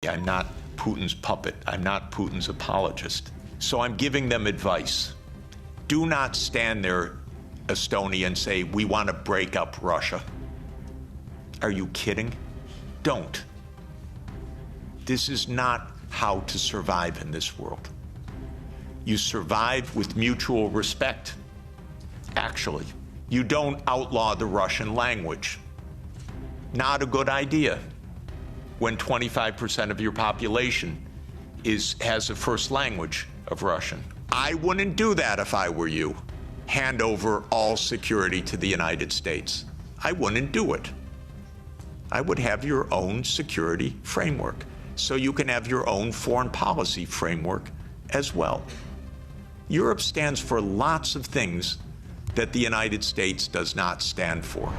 I'm not Putin's puppet. I'm not Putin's apologist. So I'm giving them advice. Do not stand there, Estonia, and say, we want to break up Russia. Are you kidding? Don't. This is not how to survive in this world. You survive with mutual respect. Actually, you don't outlaw the Russian language. Not a good idea when 25% of your population has a first language of Russian. I wouldn't do that if I were you. Hand over all security to the United States. I wouldn't do it. I would have your own security framework, so you can have your own foreign policy framework as well. Europe stands for lots of things that the United States does not stand for.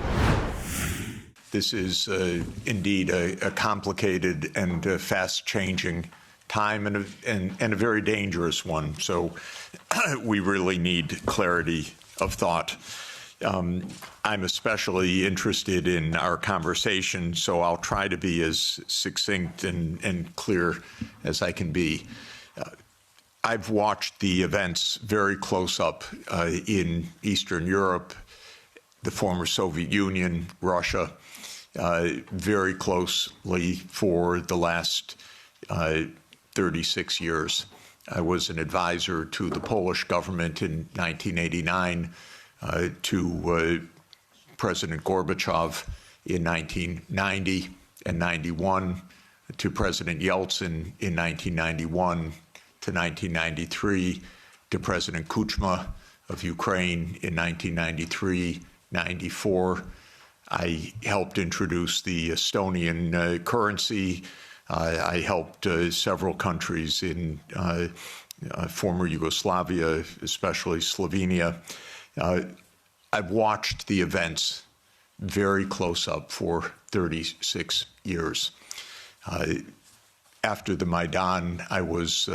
This is indeed a complicated and fast-changing time and a very dangerous one. So we really need clarity of thought. I'm especially interested in our conversation, so I'll try to be as succinct and clear as I can be. I've watched the events very close up in Eastern Europe, the former Soviet Union, Russia, very closely for the last 36 years. I was an advisor to the Polish government in 1989, to President Gorbachev in 1990 and 91, to President Yeltsin in 1991 to 1993, to President Kuchma of Ukraine in 1993-94. I helped introduce the Estonian currency. I helped several countries in former Yugoslavia, especially Slovenia. I've watched the events very close up for 36 years. After the Maidan, I was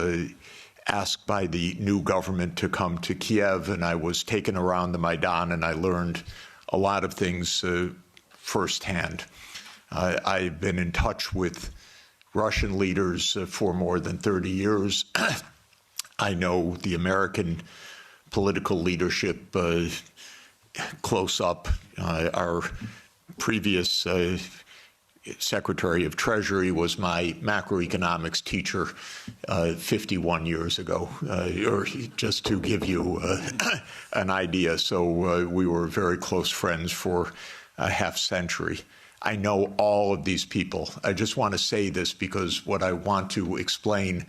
asked by the new government to come to Kiev, and I was taken around the Maidan, and I learned a lot of things firsthand. I've been in touch with Russian leaders for more than 30 years. I know the American political leadership close up. Our previous Secretary of Treasury was my macroeconomics teacher 51 years ago, or just to give you an idea. So we were very close friends for a half century. I know all of these people. I just want to say this because what I want to explain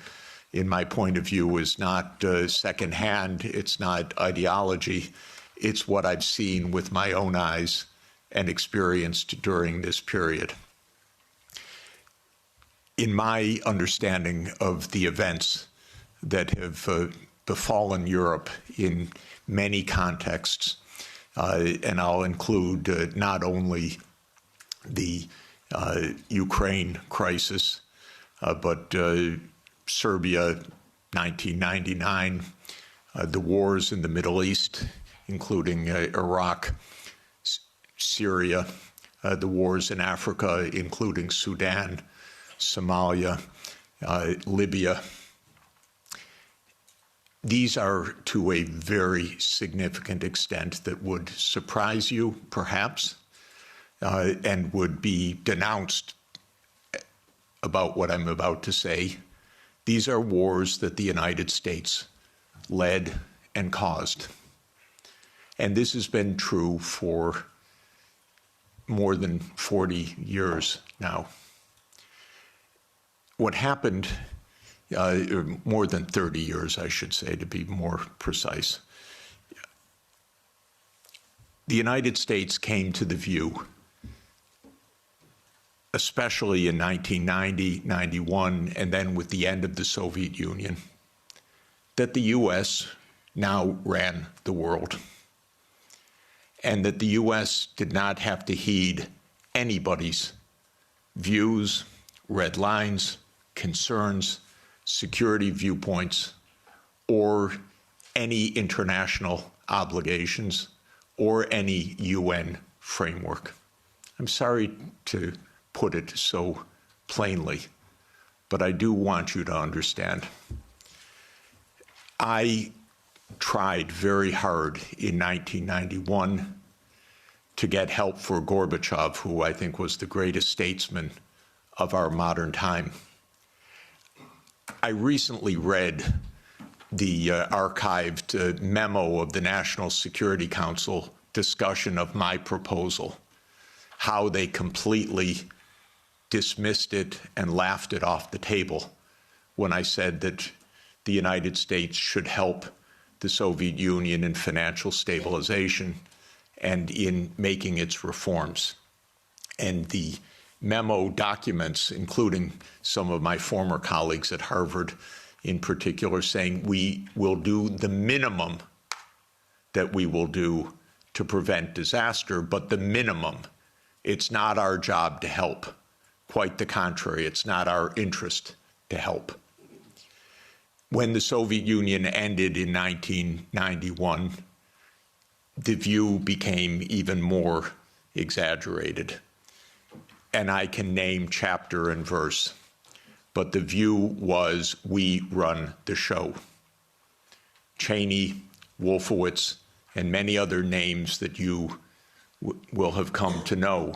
in my point of view is not secondhand. It's not ideology. It's what I've seen with my own eyes and experienced during this period. In my understanding of the events that have befallen Europe in many contexts, and I'll include not only the Ukraine crisis, but Serbia, 1999, the wars in the Middle East, including Iraq, Syria, the wars in Africa, including Sudan, Somalia, Libya. These are to a very significant extent that would surprise you, perhaps, and would be denounced about what I'm about to say. These are wars that the United States led and caused. And this has been true for more than 40 years now. What happened, more than 30 years, I should say, to be more precise. The United States came to the view, especially in 1990, 91, and then with the end of the Soviet Union, that the U.S. now ran the world, and that the U.S. did not have to heed anybody's views, red lines, concerns, security viewpoints, or any international obligations, or any UN framework. I'm sorry to put it so plainly, but I do want you to understand. I tried very hard in 1991 to get help for Gorbachev, who I think was the greatest statesman of our modern time. I recently read the archived memo of the National Security Council discussion of my proposal, how they completely dismissed it and laughed it off the table when I said that the United States should help the Soviet Union in financial stabilization and in making its reforms. And the memo documents, including some of my former colleagues at Harvard in particular, saying we will do the minimum that we will do to prevent disaster, but the minimum. It's not our job to help. Quite the contrary, it's not our interest to help. When the Soviet Union ended in 1991, the view became even more exaggerated. And I can name chapter and verse, but the view was we run the show. Cheney, Wolfowitz, and many other names that you will have come to know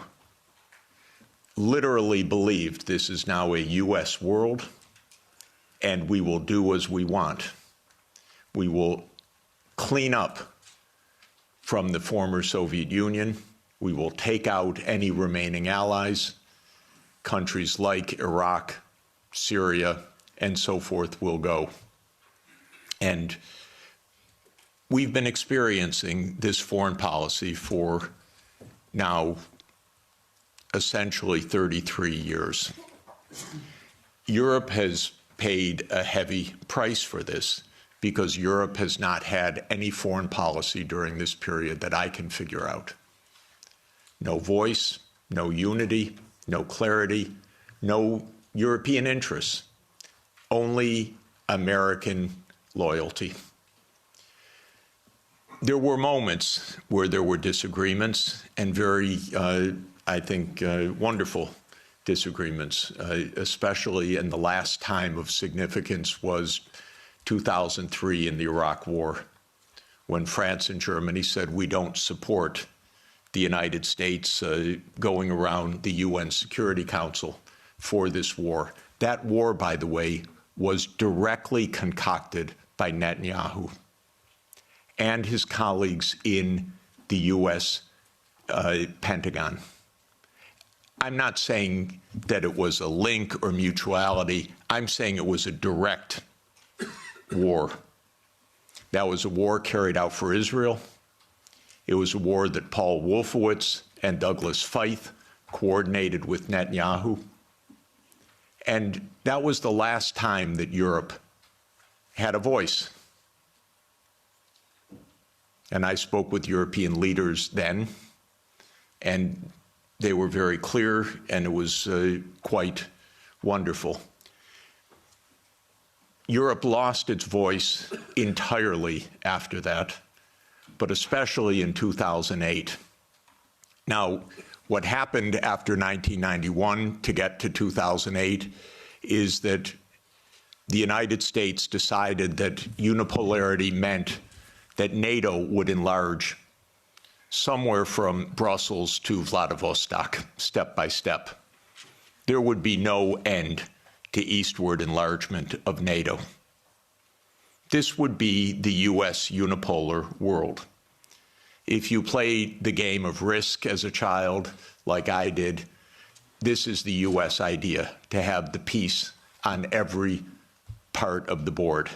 literally believed this is now a U.S. world, and we will do as we want. We will clean up from the former Soviet Union. We will take out any remaining allies. Countries like Iraq, Syria, and so forth will go. And we've been experiencing this foreign policy for now essentially 33 years. Europe has paid a heavy price for this because Europe has not had any foreign policy during this period that I can figure out. No voice, no unity, no clarity, no European interests, only American loyalty. There were moments where there were disagreements and very, I think, wonderful disagreements, especially in the last time of significance was 2003 in the Iraq War, when France and Germany said we don't support the United States going around the UN Security Council for this war. That war, by the way, was directly concocted by Netanyahu and his colleagues in the U.S. Pentagon. I'm not saying that it was a link or mutuality. I'm saying it was a direct war. That was a war carried out for Israel. It was a war that Paul Wolfowitz and Douglas Feith coordinated with Netanyahu. And that was the last time that Europe had a voice. And I spoke with European leaders then, and they were very clear, and it was quite wonderful. Europe lost its voice entirely after that, but especially in 2008. Now, what happened after 1991 to get to 2008 is that the United States decided that unipolarity meant that NATO would enlarge somewhere from Brussels to Vladivostok, step by step. There would be no end to eastward enlargement of NATO. This would be the U.S. unipolar world. If you play the game of Risk as a child, like I did, this is the U.S. idea, to have the peace on every part of the board.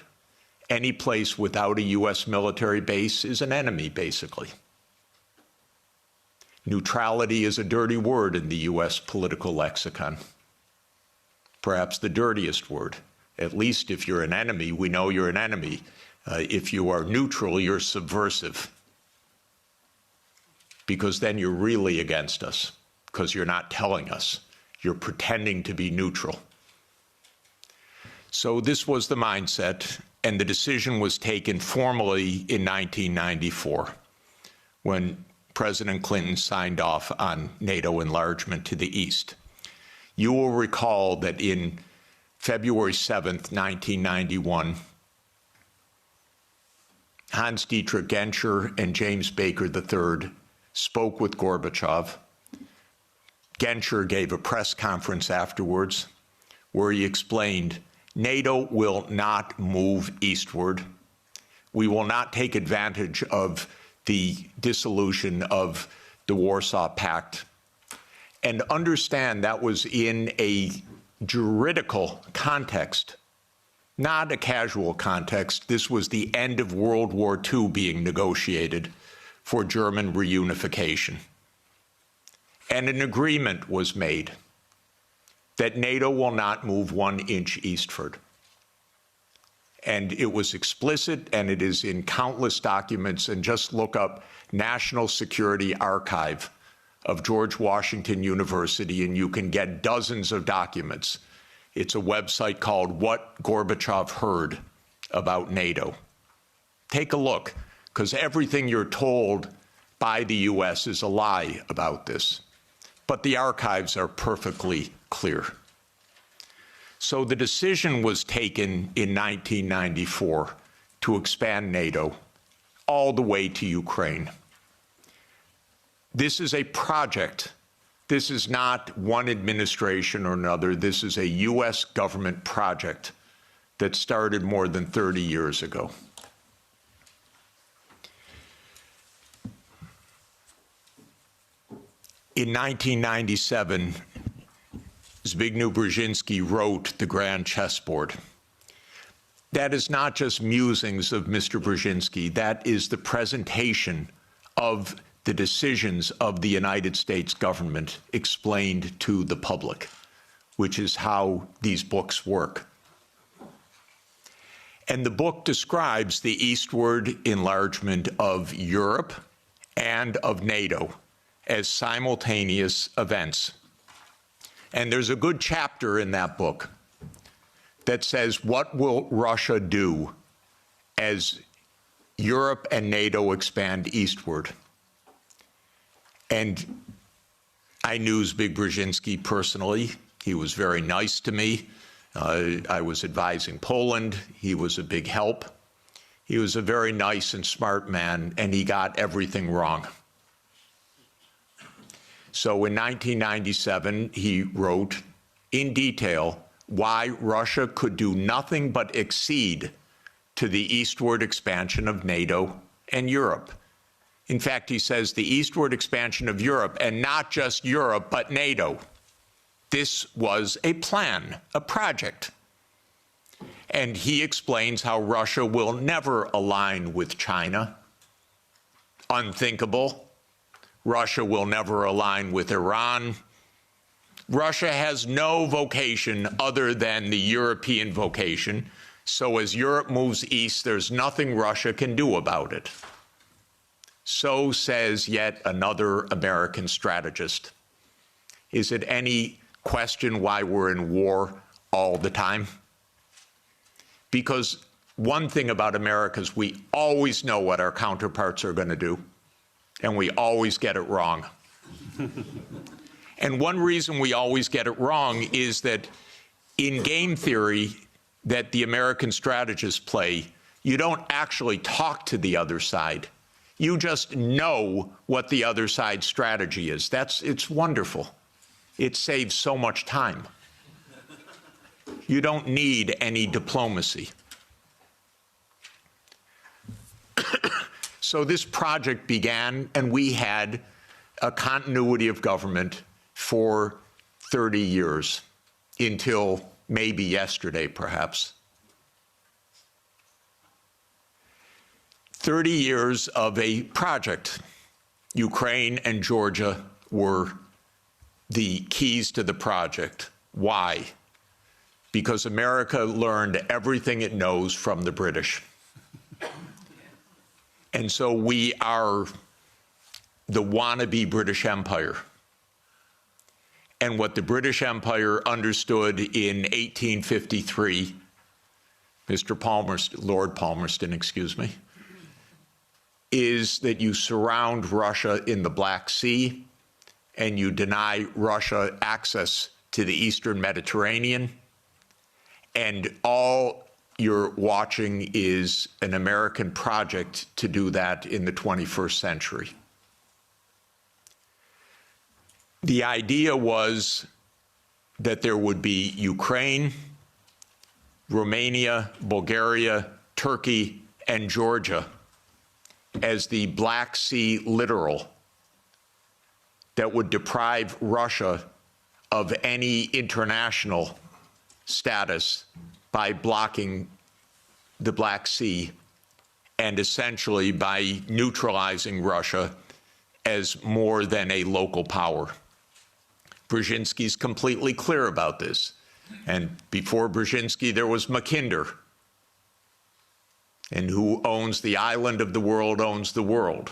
Any place without a U.S. military base is an enemy, basically. Neutrality is a dirty word in the U.S. political lexicon, perhaps the dirtiest word. At least if you're an enemy, we know you're an enemy. If you are neutral, you're subversive, because then you're really against us, because you're not telling us. You're pretending to be neutral. So this was the mindset, and the decision was taken formally in 1994, when President Clinton signed off on NATO enlargement to the east. You will recall that in February 7th, 1991, Hans-Dietrich Genscher and James Baker III spoke with Gorbachev. Genscher gave a press conference afterwards where he explained, NATO will not move eastward. We will not take advantage of the dissolution of the Warsaw Pact. And understand that was in a juridical context, not a casual context. This was the end of World War II being negotiated for German reunification. And an agreement was made that NATO will not move 1 inch eastward. And it was explicit, and it is in countless documents. And just look up National Security Archive of George Washington University, and you can get dozens of documents. It's a website called What Gorbachev Heard About NATO. Take a look, because everything you're told by the US is a lie about this. But the archives are perfectly clear. So the decision was taken in 1994 to expand NATO all the way to Ukraine. This is a project. This is not one administration or another. This is a US government project that started more than 30 years ago. In 1997, Zbigniew Brzezinski wrote The Grand Chessboard. That is not just musings of Mr. Brzezinski. That is the presentation of the decisions of the United States government explained to the public, which is how these books work. And the book describes the eastward enlargement of Europe and of NATO as simultaneous events. And there's a good chapter in that book that says, what will Russia do as Europe and NATO expand eastward? And I knew Zbigniew Brzezinski personally. He was very nice to me. I was advising Poland. He was a big help. He was a very nice and smart man, and he got everything wrong. So in 1997, he wrote in detail why Russia could do nothing but accede to the eastward expansion of NATO and Europe. In fact, he says the eastward expansion of Europe, and not just Europe, but NATO. This was a plan, a project. And he explains how Russia will never align with China. Unthinkable. Russia will never align with Iran. Russia has no vocation other than the European vocation. So as Europe moves east, there's nothing Russia can do about it. So says yet another American strategist. Is it any question why we're in war all the time? Because one thing about America is we always know what our counterparts are going to do, and we always get it wrong. And one reason we always get it wrong is that in game theory that the American strategists play, you don't actually talk to the other side. You just know what the other side's strategy is. It's wonderful. It saves so much time. You don't need any diplomacy. So this project began, and we had a continuity of government for 30 years, until maybe yesterday, perhaps. 30 years of a project. Ukraine and Georgia were the keys to the project. Why? Because America learned everything it knows from the British. And so we are the wannabe British Empire. And what the British Empire understood in 1853, Lord Palmerston, excuse me, is that you surround Russia in the Black Sea and you deny Russia access to the Eastern Mediterranean, And all you're watching is an American project to do that in the 21st century. The idea was that there would be Ukraine, Romania, Bulgaria, Turkey, and Georgia as the Black Sea littoral that would deprive Russia of any international status by blocking the Black Sea and essentially by neutralizing Russia as more than a local power. Brzezinski's completely clear about this. And before Brzezinski, there was Mackinder. And who owns the island of the world owns the world.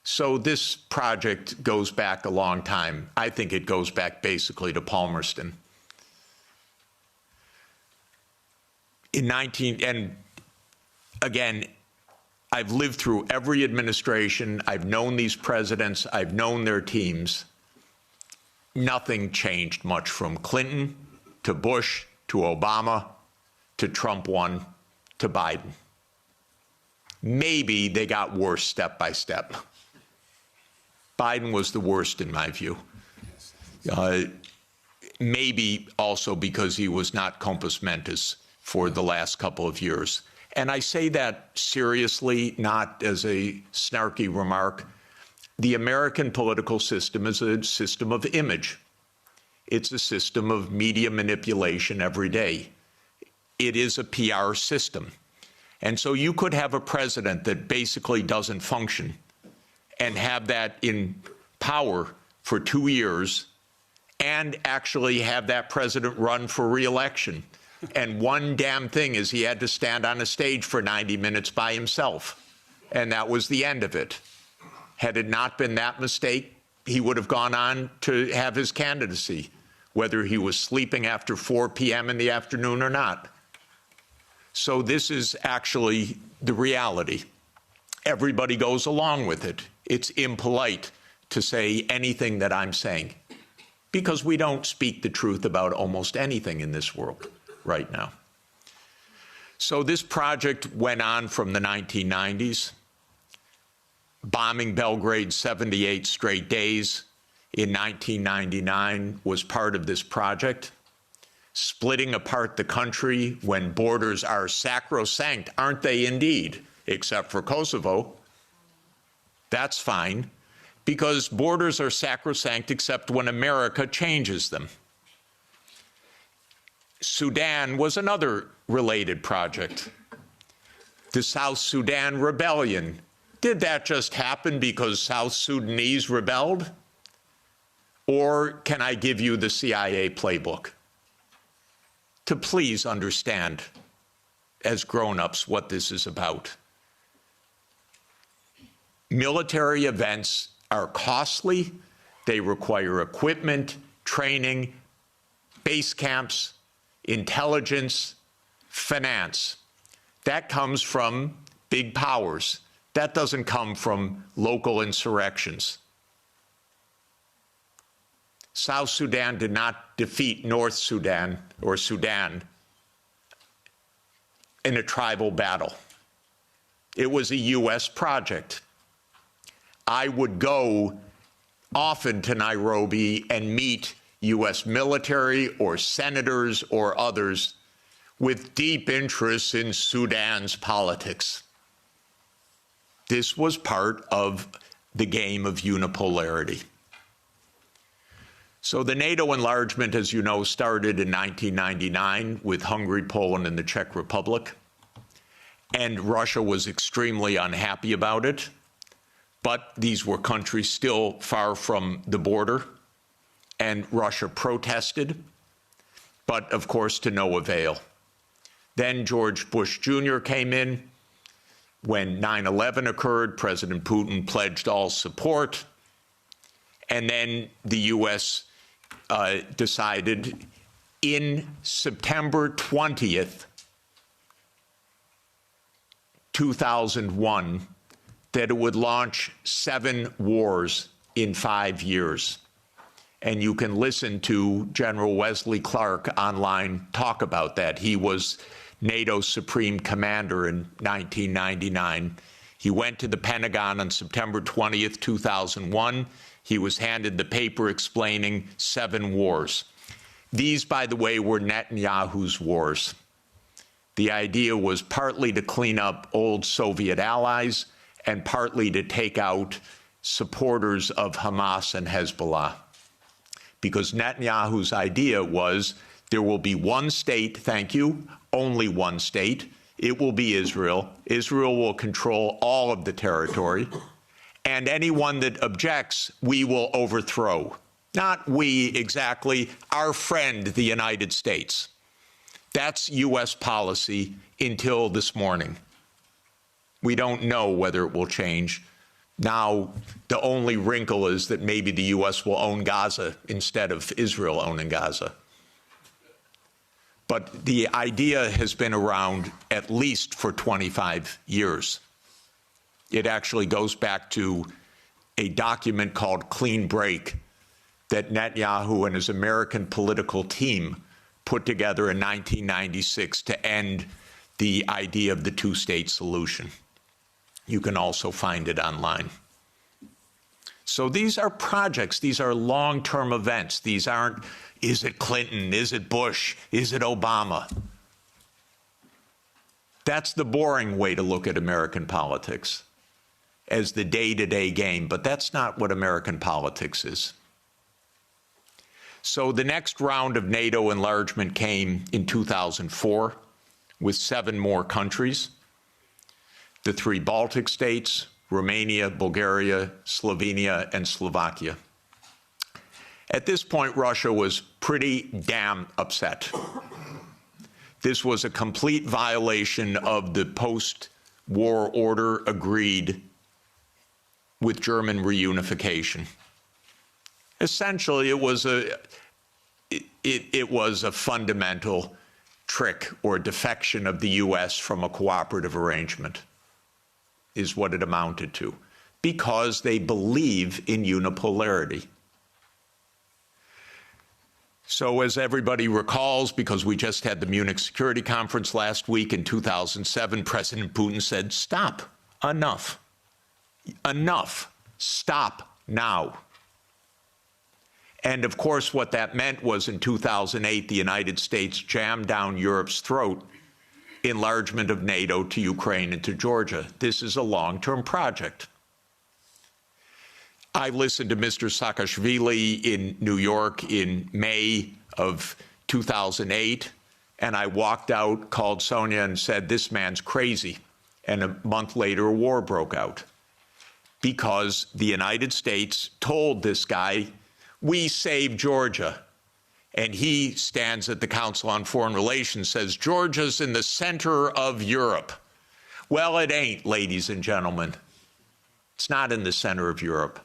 So this project goes back a long time. I think it goes back basically to Palmerston. And again, I've lived through every administration. I've known these presidents. I've known their teams. Nothing changed much from Clinton to Bush to Obama to Trump 1 to Biden. Maybe they got worse step by step. Biden was the worst in my view. Maybe also because he was not compos mentis for the last couple of years. And I say that seriously, not as a snarky remark. The American political system is a system of image. It's a system of media manipulation every day. It is a PR system. And so you could have a president that basically doesn't function and have that in power for 2 years and actually have that president run for re-election. And one damn thing is he had to stand on a stage for 90 minutes by himself. And that was the end of it. Had it not been that mistake, he would have gone on to have his candidacy, whether he was sleeping after 4 p.m. in the afternoon or not. So this is actually the reality. Everybody goes along with it. It's impolite to say anything that I'm saying because we don't speak the truth about almost anything in this world right now. So this project went on from the 1990s, bombing Belgrade 78 straight days in 1999 was part of this project. Splitting apart the country when borders are sacrosanct, aren't they indeed, except for Kosovo. That's fine, because borders are sacrosanct except when America changes them. Sudan was another related project. The South Sudan rebellion. Did that just happen because South Sudanese rebelled? Or can I give you the CIA playbook to please understand as grown-ups what this is about? Military events are costly. They require equipment, training, base camps, intelligence, finance. That comes from big powers. That doesn't come from local insurrections. South Sudan did not defeat North Sudan or Sudan in a tribal battle. It was a U.S. project. I would go often to Nairobi and meet U.S. military or senators or others with deep interests in Sudan's politics. This was part of the game of unipolarity. So the NATO enlargement, as you know, started in 1999 with Hungary, Poland, and the Czech Republic. And Russia was extremely unhappy about it. But these were countries still far from the border. And Russia protested, but of course to no avail. Then George Bush Jr. came in. When 9/11 occurred, President Putin pledged all support. And then the U.S. Decided in September 20th, 2001, that it would launch 7 wars in 5 years. And you can listen to General Wesley Clark online talk about that. He was NATO's Supreme Commander in 1999. He went to the Pentagon on September 20th, 2001. He was handed the paper explaining 7 wars. These, by the way, were Netanyahu's wars. The idea was partly to clean up old Soviet allies and partly to take out supporters of Hamas and Hezbollah. Because Netanyahu's idea was there will be one state, thank you, only one state. It will be Israel. Israel will control all of the territory. And anyone that objects, we will overthrow. Not we exactly, our friend, the United States. That's U.S. policy until this morning. We don't know whether it will change. Now, the only wrinkle is that maybe the U.S. will own Gaza instead of Israel owning Gaza. But the idea has been around at least for 25 years. It actually goes back to a document called Clean Break that Netanyahu and his American political team put together in 1996 to end the idea of the two-state solution. You can also find it online. So these are projects. These are long-term events. These aren't, is it Clinton? Is it Bush? Is it Obama? That's the boring way to look at American politics, as the day-to-day game. But that's not what American politics is. So the next round of NATO enlargement came in 2004 with 7 more countries. The 3 Baltic states, Romania, Bulgaria, Slovenia, and Slovakia. At this point, Russia was pretty damn upset. This was a complete violation of the post-war order agreed with German reunification. Essentially, it was a fundamental trick or defection of the U.S. from a cooperative arrangement, is what it amounted to, because they believe in unipolarity. So as everybody recalls, because we just had the Munich Security Conference last week in 2007, President Putin said, stop, enough, enough, stop now. And of course, what that meant was in 2008, the United States jammed down Europe's throat enlargement of NATO to Ukraine and to Georgia. This is a long-term project. I listened to Mr. Saakashvili in New York in May of 2008, and I walked out, called Sonia, and said, this man's crazy. And a month later, a war broke out because the United States told this guy, we saved Georgia. And he stands at the Council on Foreign Relations, says, Georgia's in the center of Europe. Well, it ain't, ladies and gentlemen. It's not in the center of Europe.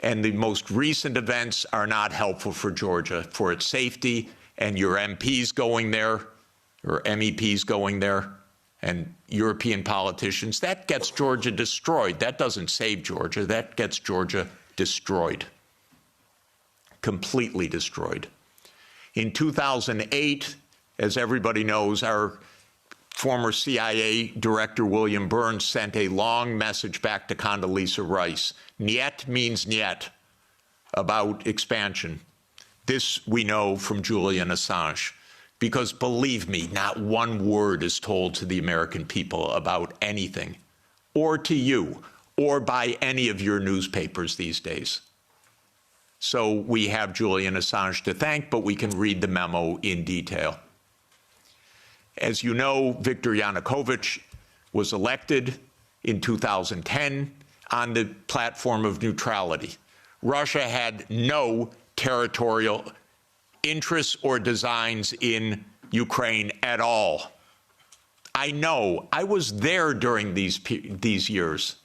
And the most recent events are not helpful for Georgia, for its safety, and your MPs going there, or MEPs going there, and European politicians. That gets Georgia destroyed. That doesn't save Georgia. That gets Georgia destroyed. Completely destroyed. In 2008, as everybody knows, our former CIA director, William Burns, sent a long message back to Condoleezza Rice. Niet means niet, about expansion. This we know from Julian Assange, because believe me, not one word is told to the American people about anything, or to you, or by any of your newspapers these days. So we have Julian Assange to thank, but we can read the memo in detail. As you know, Viktor Yanukovych was elected in 2010 on the platform of neutrality. Russia had no territorial interests or designs in Ukraine at all. I know. I was there during these years.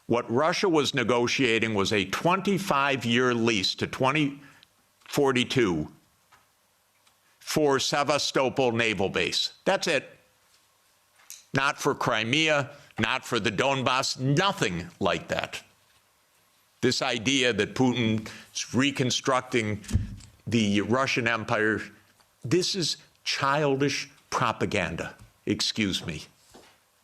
What Russia was negotiating was a 25-year lease to 2042 for Sevastopol Naval Base. That's it. Not for Crimea, not for the Donbass, nothing like that. This idea that Putin is reconstructing the Russian Empire, this is childish propaganda. Excuse me.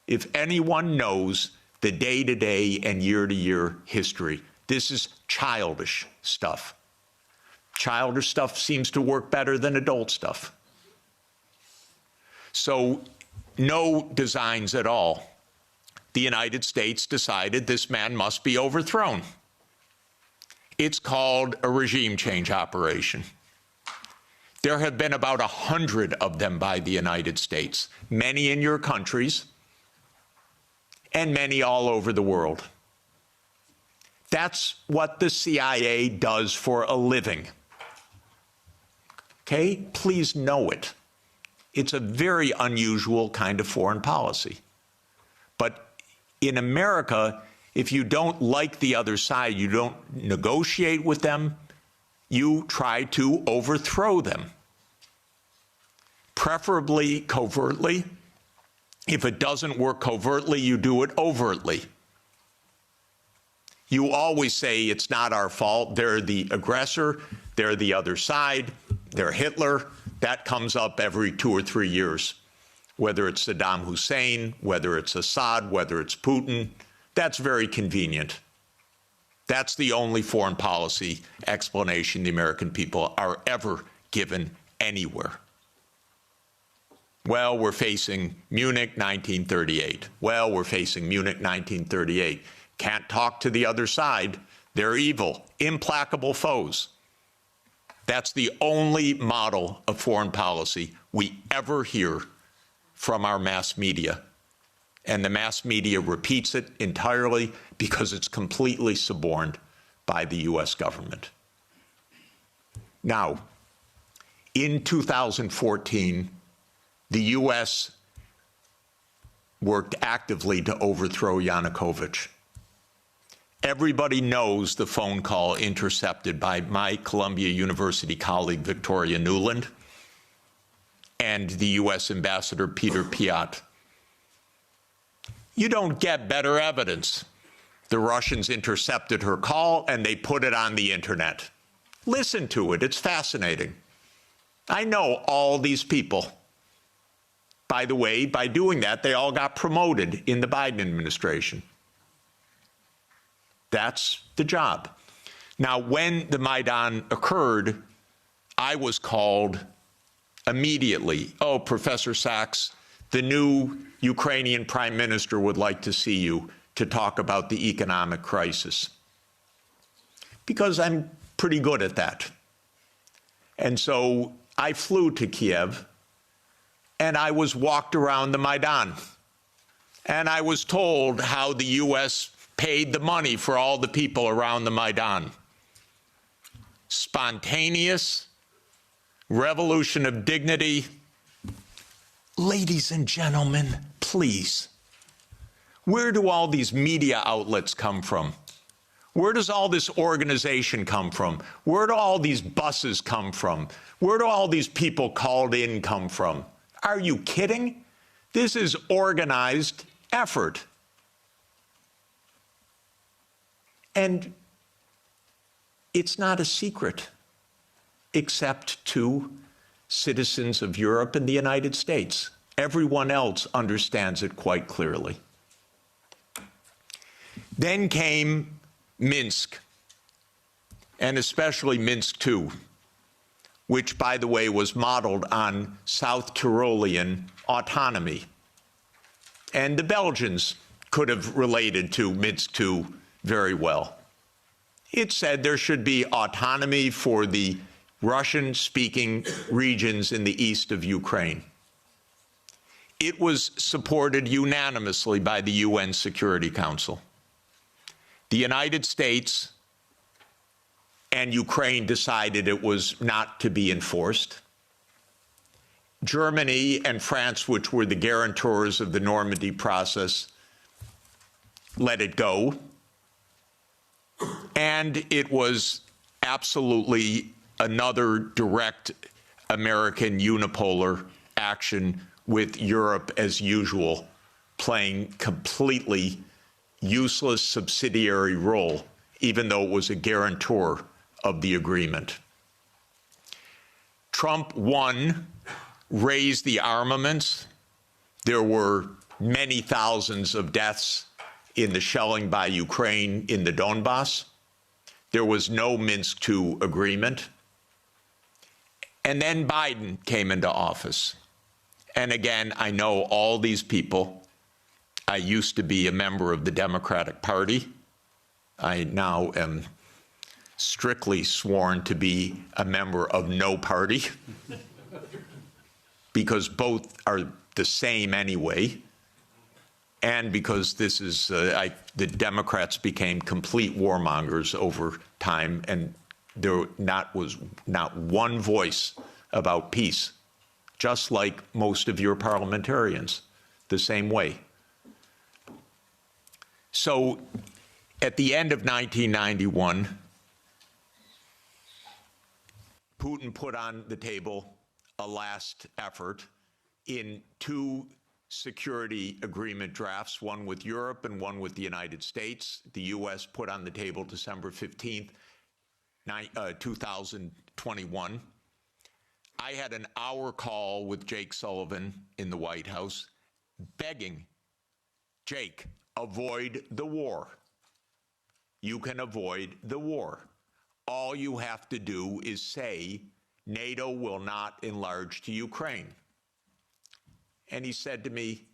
If anyone knows the day-to-day and year-to-year history, this is childish stuff. Childish stuff seems to work better than adult stuff. So, no designs at all. The United States decided this man must be overthrown. It's called a regime change operation. There have been about 100 of them by the United States, many in your countries, and many all over the world. That's what the CIA does for a living. Okay? Please know it. It's a very unusual kind of foreign policy. But in America, if you don't like the other side, you don't negotiate with them, you try to overthrow them. Preferably covertly. If it doesn't work covertly, you do it overtly. You always say it's not our fault, they're the aggressor, they're the other side, they're Hitler. That comes up every 2 or 3 years. Whether it's Saddam Hussein, whether it's Assad, whether it's Putin, that's very convenient. That's the only foreign policy explanation the American people are ever given anywhere. Well, we're facing Munich 1938. Well, we're facing Munich 1938. Can't talk to the other side. They're evil, implacable foes. That's the only model of foreign policy we ever hear from our mass media. And the mass media repeats it entirely because it's completely suborned by the U.S. government. Now, in 2014, the U.S. worked actively to overthrow Yanukovych. Everybody knows the phone call intercepted by my Columbia University colleague, Victoria Nuland, and the U.S. Ambassador Peter Piot. You don't get better evidence. The Russians intercepted her call and they put it on the internet. Listen to it, it's fascinating. I know all these people. By the way, by doing that, they all got promoted in the Biden administration. That's the job. Now, when the Maidan occurred, I was called immediately. Oh, Professor Sachs, the new Ukrainian prime minister would like to see you to talk about the economic crisis. Because I'm pretty good at that. And so I flew to Kiev, and I was walked around the Maidan. And I was told how the U.S. paid the money for all the people around the Maidan. Spontaneous, revolution of dignity. Ladies and gentlemen, please, where do all these media outlets come from? Where does all this organization come from? Where do all these buses come from? Where do all these people called in come from? Are you kidding? This is organized effort. And it's not a secret, except to citizens of Europe and the United States. Everyone else understands it quite clearly. Then came Minsk, and especially Minsk II, which, by the way, was modeled on South Tyrolean autonomy. And the Belgians could have related to Minsk II very well. It said there should be autonomy for the Russian-speaking regions in the east of Ukraine. It was supported unanimously by the UN Security Council. The United States and Ukraine decided it was not to be enforced. Germany and France, which were the guarantors of the Normandy process, let it go. And it was absolutely another direct American unipolar action with Europe, as usual, playing completely useless subsidiary role even though it was a guarantor of the agreement. Trump, one, raised the armaments. There were many thousands of deaths in the shelling by Ukraine in the Donbass. There was no Minsk II agreement. And then Biden came into office. And again, I know all these people. I used to be a member of the Democratic Party. I now am strictly sworn to be a member of no party, because both are the same anyway, and because this is, the Democrats became complete warmongers over time, and there was not one voice about peace, just like most of your parliamentarians, the same way. So at the end of 1991, Putin put on the table a last effort in two security agreement drafts, one with Europe and one with the United States. The U.S. put on the table December 15th, 2021. I had an hour call with Jake Sullivan in the White House begging, Jake, avoid the war. You can avoid the war. All you have to do is say NATO will not enlarge to Ukraine. And he said to me,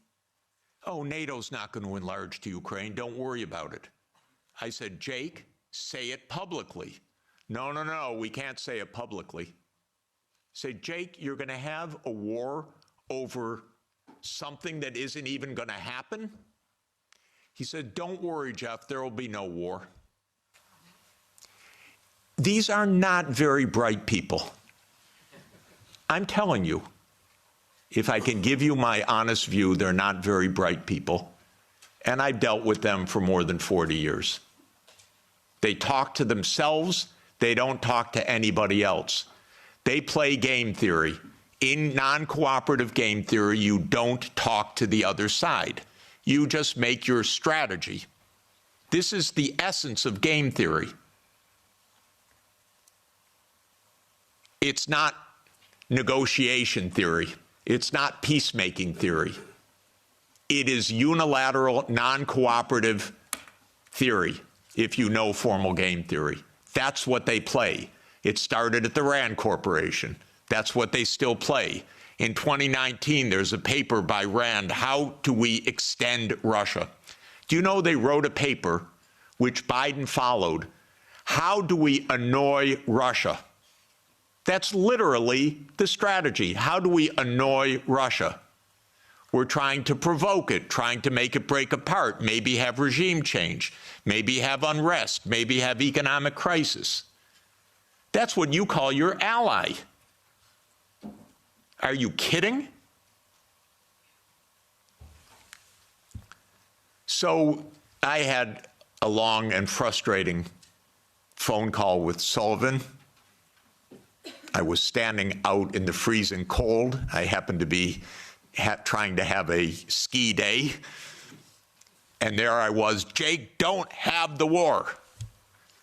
oh, NATO's not going to enlarge to Ukraine. Don't worry about it. I said, Jake, say it publicly. No, we can't say it publicly. Say, Jake, you're going to have a war over something that isn't even going to happen? He said, don't worry, Jeff, there will be no war. These are not very bright people. I'm telling you, if I can give you my honest view, they're not very bright people. And I've dealt with them for more than 40 years. They talk to themselves. They don't talk to anybody else. They play game theory. In non-cooperative game theory, you don't talk to the other side. You just make your strategy. This is the essence of game theory. It's not negotiation theory. It's not peacemaking theory. It is unilateral, non-cooperative theory, if you know formal game theory. That's what they play. It started at the Rand Corporation. That's what they still play. In 2019, there's a paper by Rand, How Do We Extend Russia? Do you know they wrote a paper, which Biden followed, How Do We Annoy Russia? That's literally the strategy. How do we annoy Russia? We're trying to provoke it, trying to make it break apart, maybe have regime change, maybe have unrest, maybe have economic crisis. That's what you call your ally. Are you kidding? So I had a long and frustrating phone call with Sullivan. I was standing out in the freezing cold. I happened to be trying to have a ski day. And there I was, Jake, don't have the war.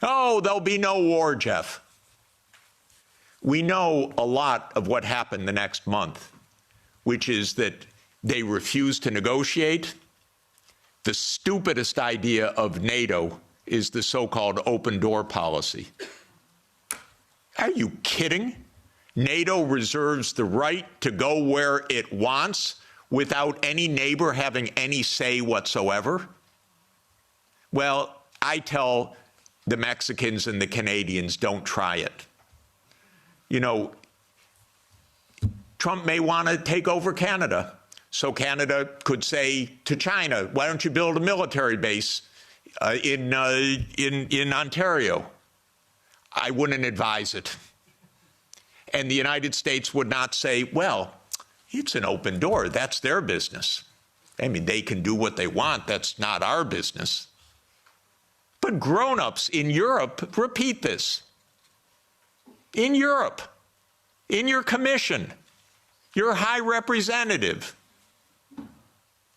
Oh, there'll be no war, Jeff. We know a lot of what happened the next month, which is that they refused to negotiate. The stupidest idea of NATO is the so-called open door policy. Are you kidding? NATO reserves the right to go where it wants without any neighbor having any say whatsoever? Well, I tell the Mexicans and the Canadians, don't try it. You know, Trump may want to take over Canada. So Canada could say to China, why don't you build a military base in Ontario? I wouldn't advise it. And the United States would not say, well, it's an open door. That's their business. I mean, they can do what they want. That's not our business. But grown-ups in Europe repeat this. In Europe, in your commission, your high representative.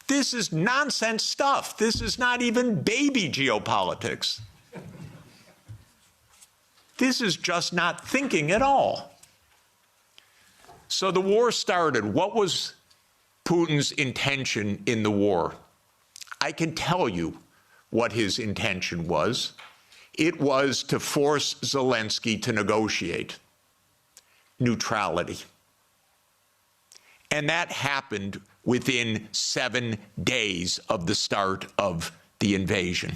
This is nonsense stuff. This is not even baby geopolitics. This is just not thinking at all. So the war started. What was Putin's intention in the war? I can tell you what his intention was. It was to force Zelensky to negotiate neutrality. And that happened within 7 days of the start of the invasion.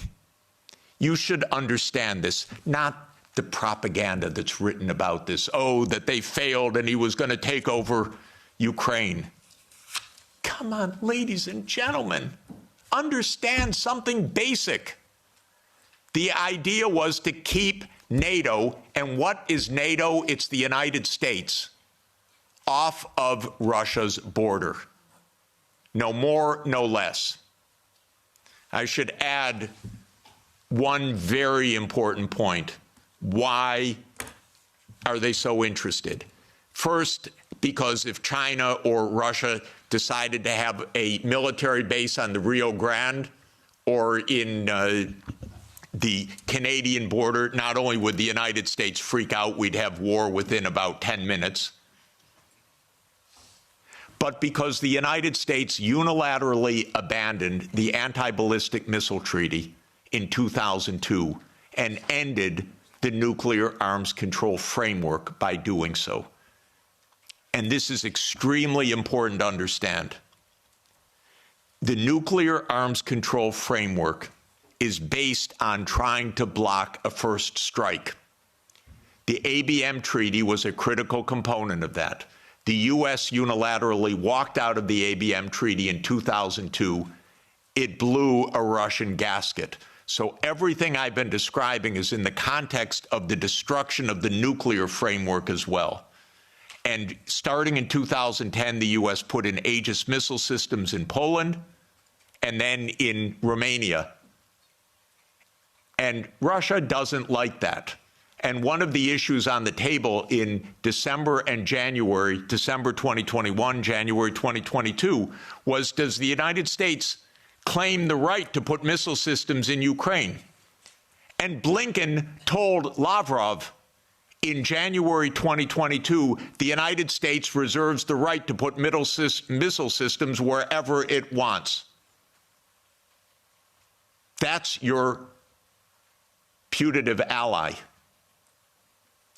You should understand this, not the propaganda that's written about this. Oh, that they failed and he was going to take over Ukraine. Come on, ladies and gentlemen, understand something basic. The idea was to keep NATO, and what is NATO? It's the United States, off of Russia's border. No more, no less. I should add one very important point. Why are they so interested? First, because if China or Russia decided to have a military base on the Rio Grande or in the Canadian border, not only would the United States freak out, we'd have war within about 10 minutes, but because the United States unilaterally abandoned the anti-ballistic missile treaty in 2002 and ended the nuclear arms control framework by doing so. And this is extremely important to understand. The nuclear arms control framework is based on trying to block a first strike. The ABM treaty was a critical component of that. The U.S. unilaterally walked out of the ABM treaty in 2002. It blew a Russian gasket. So everything I've been describing is in the context of the destruction of the nuclear framework as well. And starting in 2010, the U.S. put in Aegis missile systems in Poland and then in Romania. And Russia doesn't like that. And one of the issues on the table in December and January, December 2021, January 2022, was, does the United States claim the right to put missile systems in Ukraine? And Blinken told Lavrov in January 2022, the United States reserves the right to put missile systems wherever it wants. That's your putative ally.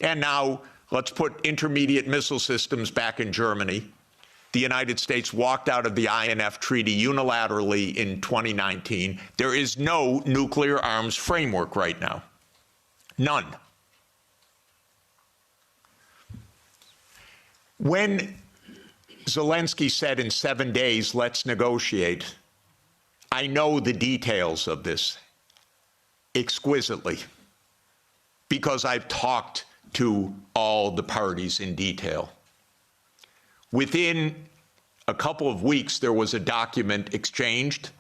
And now let's put intermediate missile systems back in Germany. The United States walked out of the INF treaty unilaterally in 2019. There is no nuclear arms framework right now. None. When Zelensky said in 7 days, let's negotiate, I know the details of this exquisitely because I've talked to all the parties in detail. Within a couple of weeks, there was a document exchanged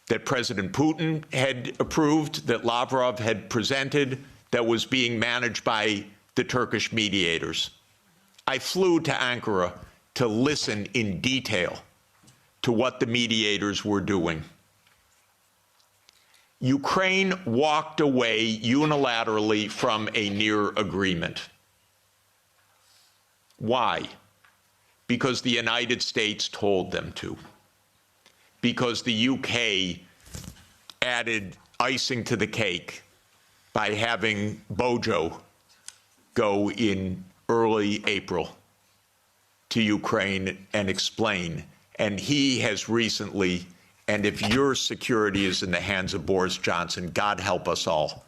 that President Putin had approved, that Lavrov had presented, that was being managed by the Turkish mediators. I flew to Ankara to listen in detail to what the mediators were doing. Ukraine walked away unilaterally from a near agreement. Why? Because the United States told them to. Because the UK added icing to the cake by having Bojo go in early April to Ukraine and explain. And he has recently, and if your security is in the hands of Boris Johnson, God help us all.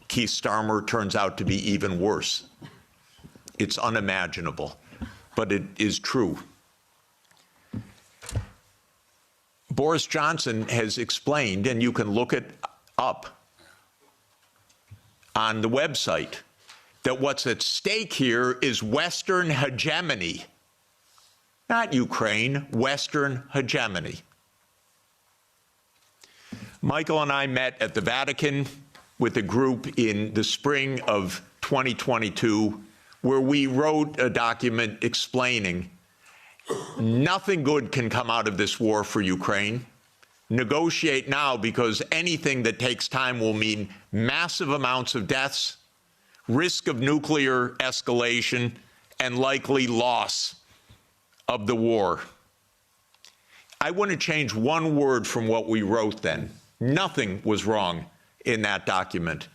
Keith Starmer turns out to be even worse. It's unimaginable, but it is true. Boris Johnson has explained, and you can look it up on the website, that what's at stake here is Western hegemony. Not Ukraine, Western hegemony. Michael and I met at the Vatican with a group in the spring of 2022, where we wrote a document explaining nothing good can come out of this war for Ukraine. negotiate now because anything that takes time will mean massive amounts of deaths, risk of nuclear escalation, and likely loss of the war. I wouldn't change one word from what we wrote then. Nothing was wrong in that document.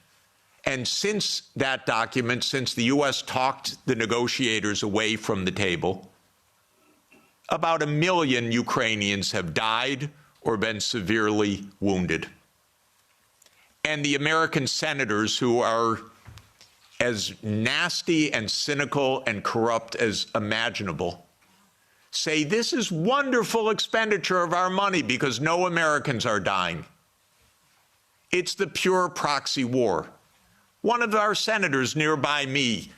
And since that document, since the U.S. talked the negotiators away from the table, about 1 million Ukrainians have died or been severely wounded. And the American senators, who are as nasty and cynical and corrupt as imaginable, say this is wonderful expenditure of our money because no Americans are dying. It's the pure proxy war. One of our senators nearby me,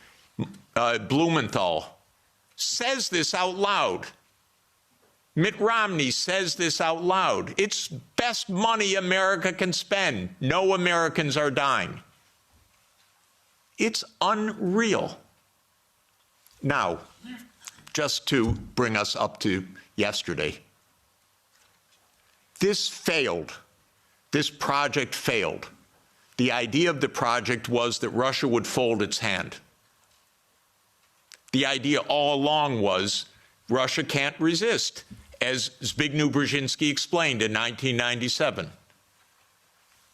Blumenthal, says this out loud. Mitt Romney says this out loud. It's best money America can spend. No Americans are dying. It's unreal. Now, just to bring us up to yesterday, this failed. This project failed. The idea of the project was that Russia would fold its hand. The idea all along was Russia can't resist, as Zbigniew Brzezinski explained in 1997.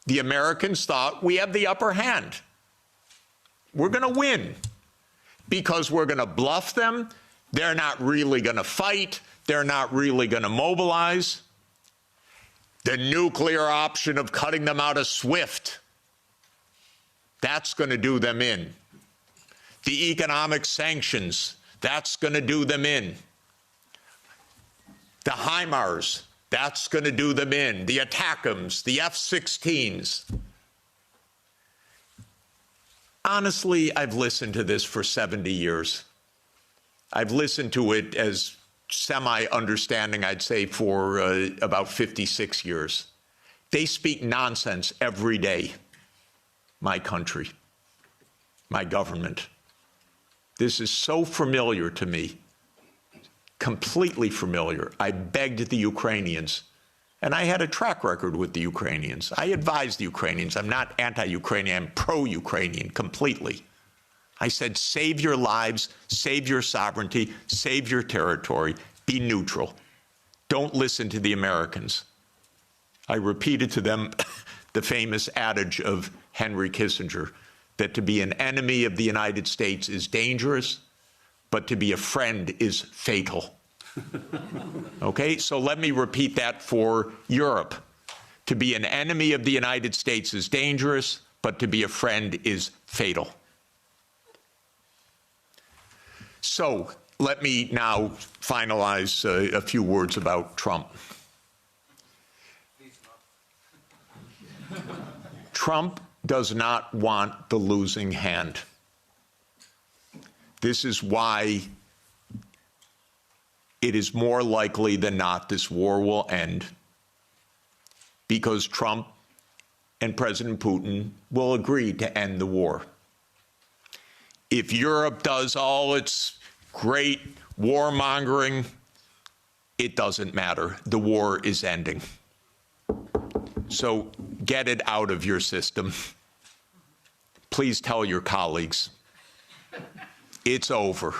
The Americans thought we have the upper hand. We're going to win because we're going to bluff them. They're not really going to fight. They're not really going to mobilize. The nuclear option of cutting them out of SWIFT, that's going to do them in. The economic sanctions, that's going to do them in. The HIMARS, that's going to do them in. The ATACMS, the F-16s. Honestly, I've listened to this for 70 years. I've listened to it as semi-understanding, I'd say, for about 56 years. They speak nonsense every day. My country, my government. This is so familiar to me, completely familiar. I begged the Ukrainians, and I had a track record with the Ukrainians. I advised the Ukrainians. I'm not anti-Ukrainian, I'm pro-Ukrainian completely. I said, save your lives, save your sovereignty, save your territory, be neutral. Don't listen to the Americans. I repeated to them the famous adage of Henry Kissinger, that to be an enemy of the United States is dangerous, but to be a friend is fatal. Okay, so let me repeat that for Europe. To be an enemy of the United States is dangerous, but to be a friend is fatal. So let me now finalize a few words about Trump. Trump does not want the losing hand. This is why it is more likely than not this war will end, because Trump and President Putin will agree to end the war. If Europe does all its great warmongering, it doesn't matter. The war is ending. So get it out of your system. Please tell your colleagues. It's over.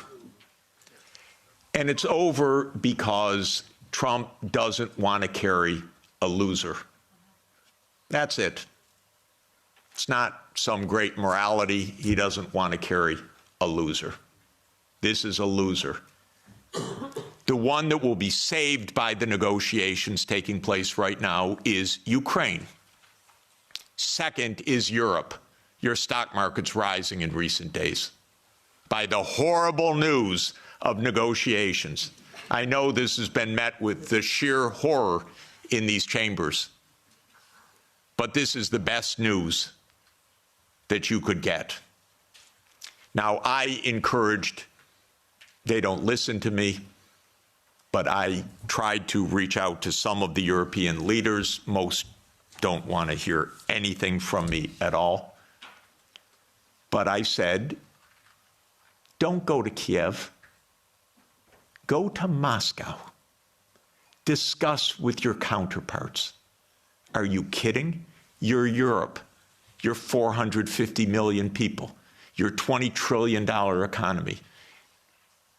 And it's over because Trump doesn't want to carry a loser. That's it. It's not some great morality. He doesn't want to carry a loser. This is a loser. The one that will be saved by the negotiations taking place right now is Ukraine. Second is Europe. Your stock market's rising in recent days by the horrible news of negotiations. I know this has been met with the sheer horror in these chambers, but this is the best news that you could get. Now, I encouraged, they don't listen to me, but I tried to reach out to some of the European leaders. Most don't want to hear anything from me at all. But I said, don't go to Kiev. Go to Moscow. Discuss with your counterparts. Are you kidding? You're Europe. You're 450 million people. You're a $20 trillion economy.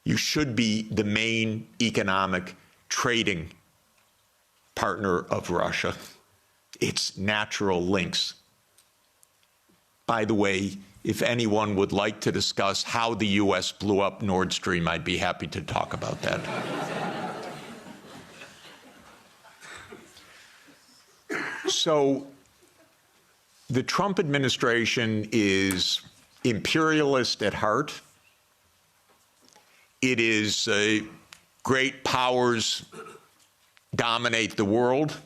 You should be the main economic trading partner of Russia. It's natural links. By the way, if anyone would like to discuss how the U.S. blew up Nord Stream, I'd be happy to talk about that. So the Trump administration is imperialist at heart. It is great powers dominate the world.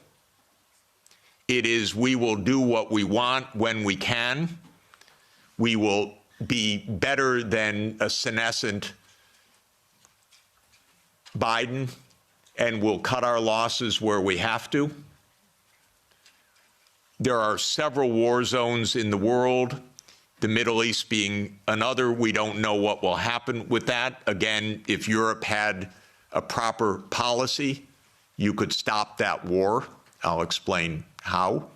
It is we will do what we want when we can. We will be better than a senescent Biden, and we'll cut our losses where we have to. There are several war zones in the world, the Middle East being another. We don't know what will happen with that. Again, if Europe had a proper policy, you could stop that war. I'll explain how.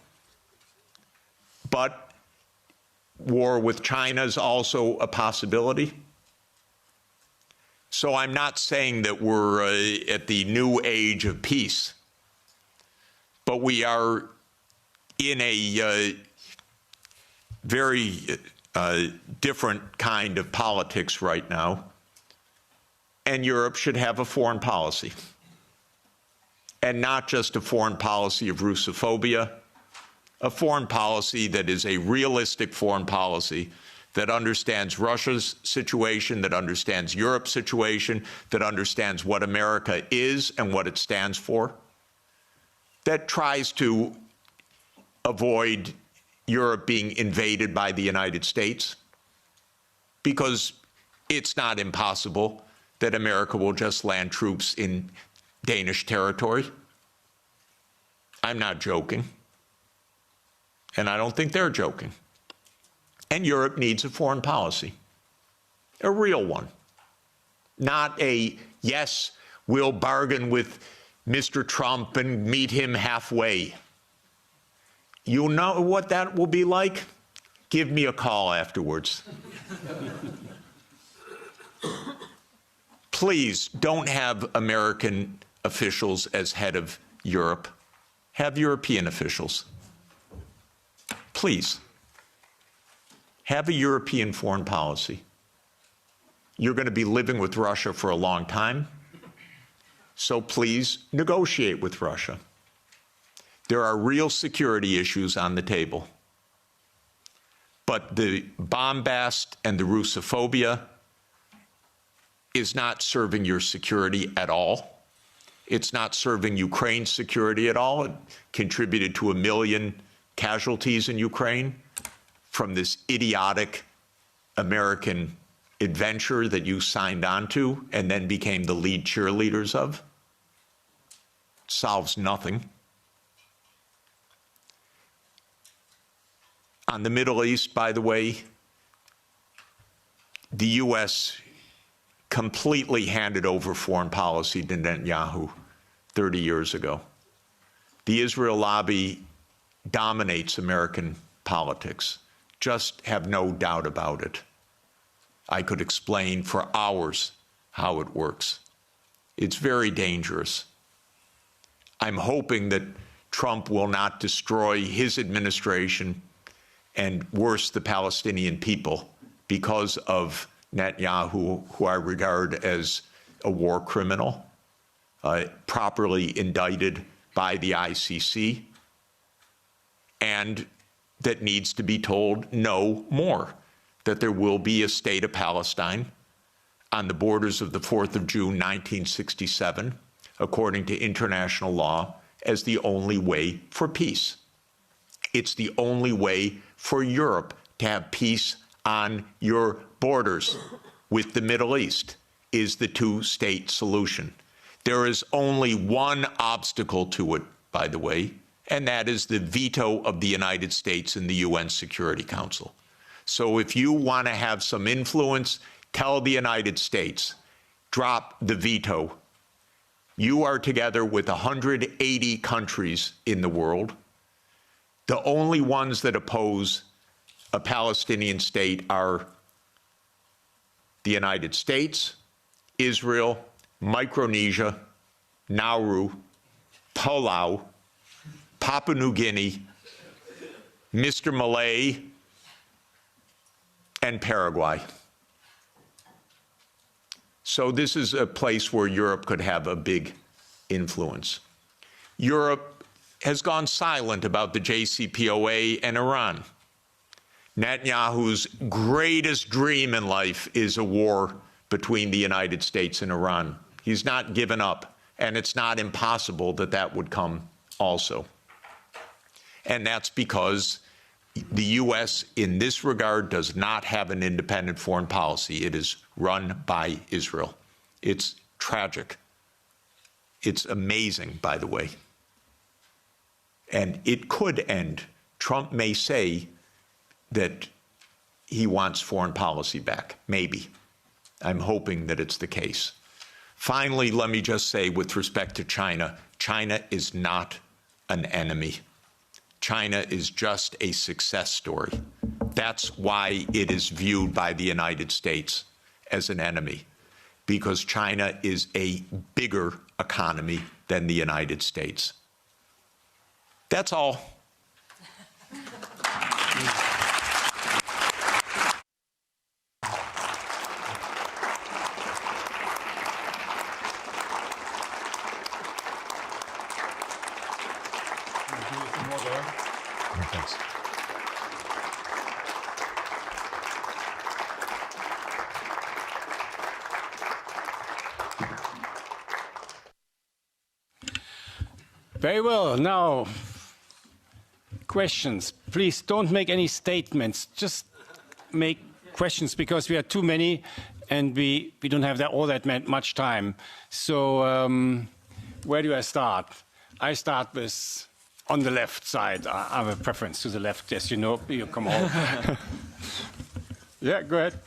But war with China is also a possibility. So I'm not saying that we're at the new age of peace, but we are in a very different kind of politics right now, and Europe should have a foreign policy, and not just a foreign policy of Russophobia, a foreign policy that is a realistic foreign policy that understands Russia's situation, that understands Europe's situation, that understands what America is and what it stands for, that tries to avoid Europe being invaded by the United States, because it's not impossible that America will just land troops in Danish territory. I'm not joking. And I don't think they're joking. And Europe needs a foreign policy, a real one. Not a, yes, we'll bargain with Mr. Trump and meet him halfway. You know what that will be like? Give me a call afterwards. Please don't have American officials as head of Europe. Have European officials. Please. Have a European foreign policy. You're going to be living with Russia for a long time, so please negotiate with Russia. There are real security issues on the table. But the bombast and the Russophobia is not serving your security at all. It's not serving Ukraine's security at all. It contributed to 1 million casualties in Ukraine from this idiotic American adventure that you signed on to and then became the lead cheerleaders of. It solves nothing. On the Middle East, by the way, the U.S. completely handed over foreign policy to Netanyahu 30 years ago. The Israel lobby dominates American politics. Just have no doubt about it. I could explain for hours how it works. It's very dangerous. I'm hoping that Trump will not destroy his administration and worse, the Palestinian people, because of Netanyahu, who I regard as a war criminal, properly indicted by the ICC, and that needs to be told no more, that there will be a state of Palestine on the borders of the 4th of June, 1967, according to international law, as the only way for peace. It's the only way for Europe to have peace on your borders with the Middle East, is the two-state solution. There is only one obstacle to it, by the way, and that is the veto of the United States in the UN Security Council. So if you want to have some influence, tell the United States, drop the veto. You are together with 180 countries in the world. The only ones that oppose a Palestinian state are the United States, Israel, Micronesia, Nauru, Palau, Papua New Guinea, Mr. Malay, and Paraguay. So this is a place where Europe could have a big influence. Europe has gone silent about the JCPOA and Iran. Netanyahu's greatest dream in life is a war between the United States and Iran. He's not given up, and it's not impossible that that would come also. And that's because the U.S. in this regard does not have an independent foreign policy. It is run by Israel. It's tragic. It's amazing, by the way. And it could end. Trump may say that he wants foreign policy back. Maybe. I'm hoping that it's the case. Finally, let me just say with respect to China, China is not an enemy. China is just a success story. That's why it is viewed by the United States as an enemy, because China is a bigger economy than the United States. That's all. Thanks. Very well. Now, questions. Please don't make any statements. Just make questions, because we are too many and we don't have all that much time. So where do I start? I start with on the left side. I have a preference to the left, as you know. You come on. Yeah, go ahead.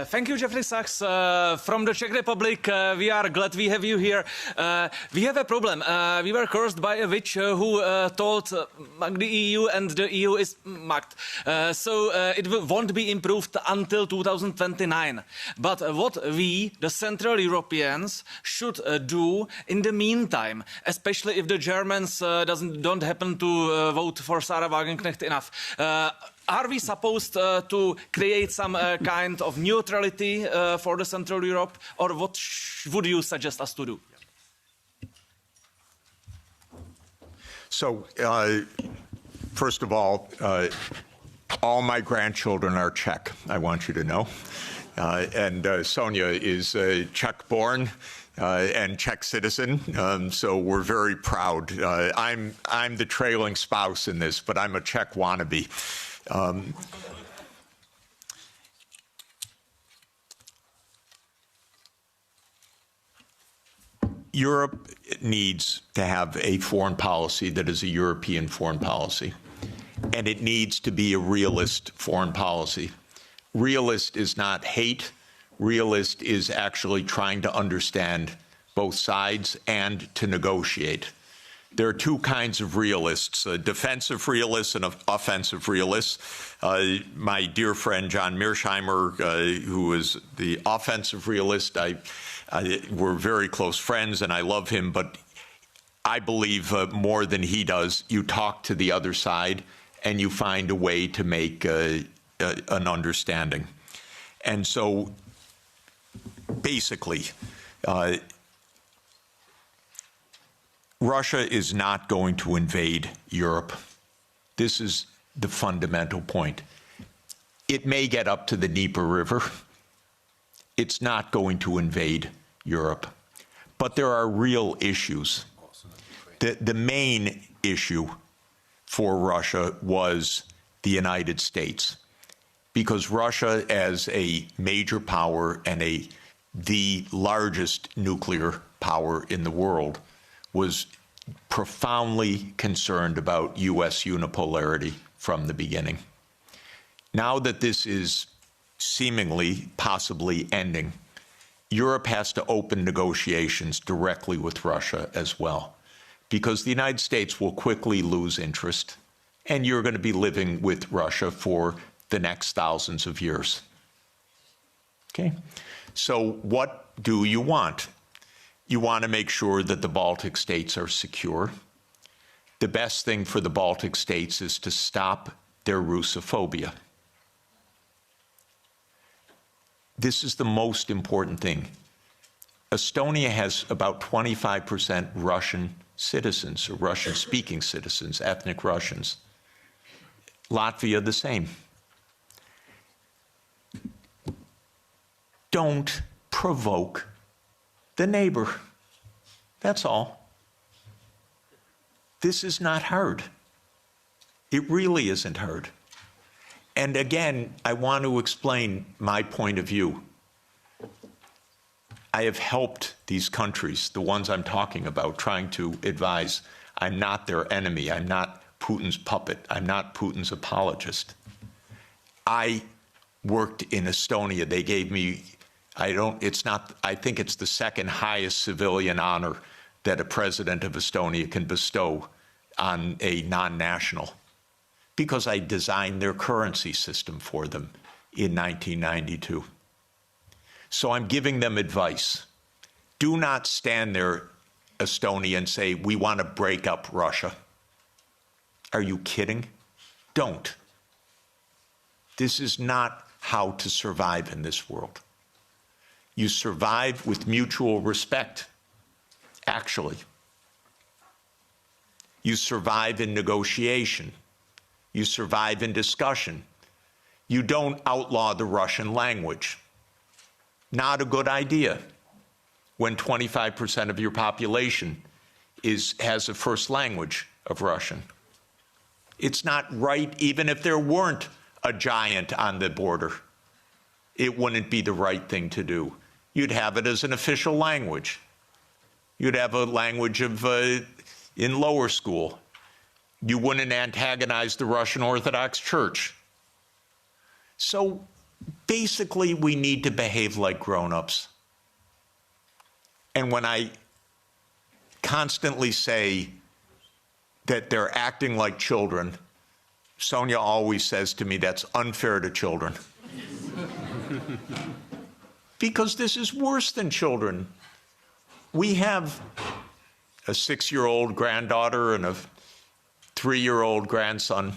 Thank you, Jeffrey Sachs. From the Czech Republic, we are glad we have you here. We have a problem. We were cursed by a witch who told the EU, and the EU is mugged. So it won't be improved until 2029. But what we, the Central Europeans, should do in the meantime, especially if the Germans don't happen to vote for Sarah Wagenknecht enough, are we supposed to create some kind of neutrality for the Central Europe, or what would you suggest us to do? So, first of all my grandchildren are Czech, I want you to know. And Sonia is Czech-born and Czech citizen, so we're very proud. I'm the trailing spouse in this, but I'm a Czech wannabe. Europe needs to have a foreign policy that is a European foreign policy, and it needs to be a realist foreign policy. Realist is not hate. Realist is actually trying to understand both sides and to negotiate. There are two kinds of realists, defensive realists and offensive realists. My dear friend John Mearsheimer, who is the offensive realist, we're very close friends and I love him, but I believe more than he does, you talk to the other side and you find a way to make an understanding. And so basically, Russia is not going to invade Europe. This is the fundamental point. It may get up to the Dnieper River. It's not going to invade Europe. But there are real issues. The main issue for Russia was the United States, because Russia, as a major power and the largest nuclear power in the world, was profoundly concerned about U.S. unipolarity from the beginning. Now that this is seemingly, possibly ending, Europe has to open negotiations directly with Russia as well, because the United States will quickly lose interest. and you're going to be living with Russia for the next thousands of years. Okay? So what do you want? You want to make sure that the Baltic states are secure. The best thing for the Baltic states is to stop their Russophobia. This is the most important thing. Estonia has about 25% Russian citizens, or Russian-speaking citizens, ethnic Russians. Latvia, the same. Don't provoke the neighbor. That's all. This is not hard. It really isn't hard. And again, I want to explain my point of view. I have helped these countries, the ones I'm talking about, trying to advise. I'm not their enemy. I'm not Putin's puppet. I'm not Putin's apologist. I worked in Estonia. They gave me, I think it's the second highest civilian honor that a president of Estonia can bestow on a non-national, because I designed their currency system for them in 1992. So I'm giving them advice. Do not stand there, Estonia, and say, we want to break up Russia. Are you kidding? Don't. This is not how to survive in this world. You survive with mutual respect, actually. You survive in negotiation. You survive in discussion. You don't outlaw the Russian language. Not a good idea when 25% of your population has a first language of Russian. It's not right, even if there weren't a giant on the border. It wouldn't be the right thing to do. You'd have it as an official language. You'd have a language of in lower school. You wouldn't antagonize the Russian Orthodox Church. So basically, we need to behave like grown-ups. And when I constantly say that they're acting like children, Sonia always says to me, that's unfair to children. Because this is worse than children. We have a 6-year-old granddaughter and a 3-year-old grandson,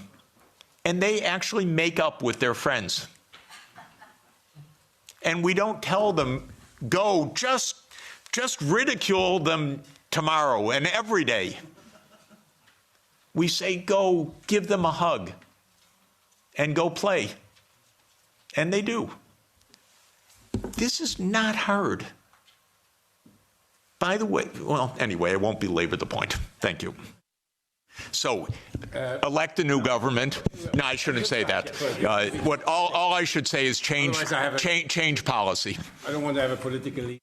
and they actually make up with their friends. And we don't tell them, go, just ridicule them tomorrow and every day. We say, go, give them a hug and go play. And they do. This is not hard. By the way, well, anyway, I won't belabor the point. Thank you. So, elect a new government. No, I shouldn't say that. All I should say is change policy. I don't want to have a political.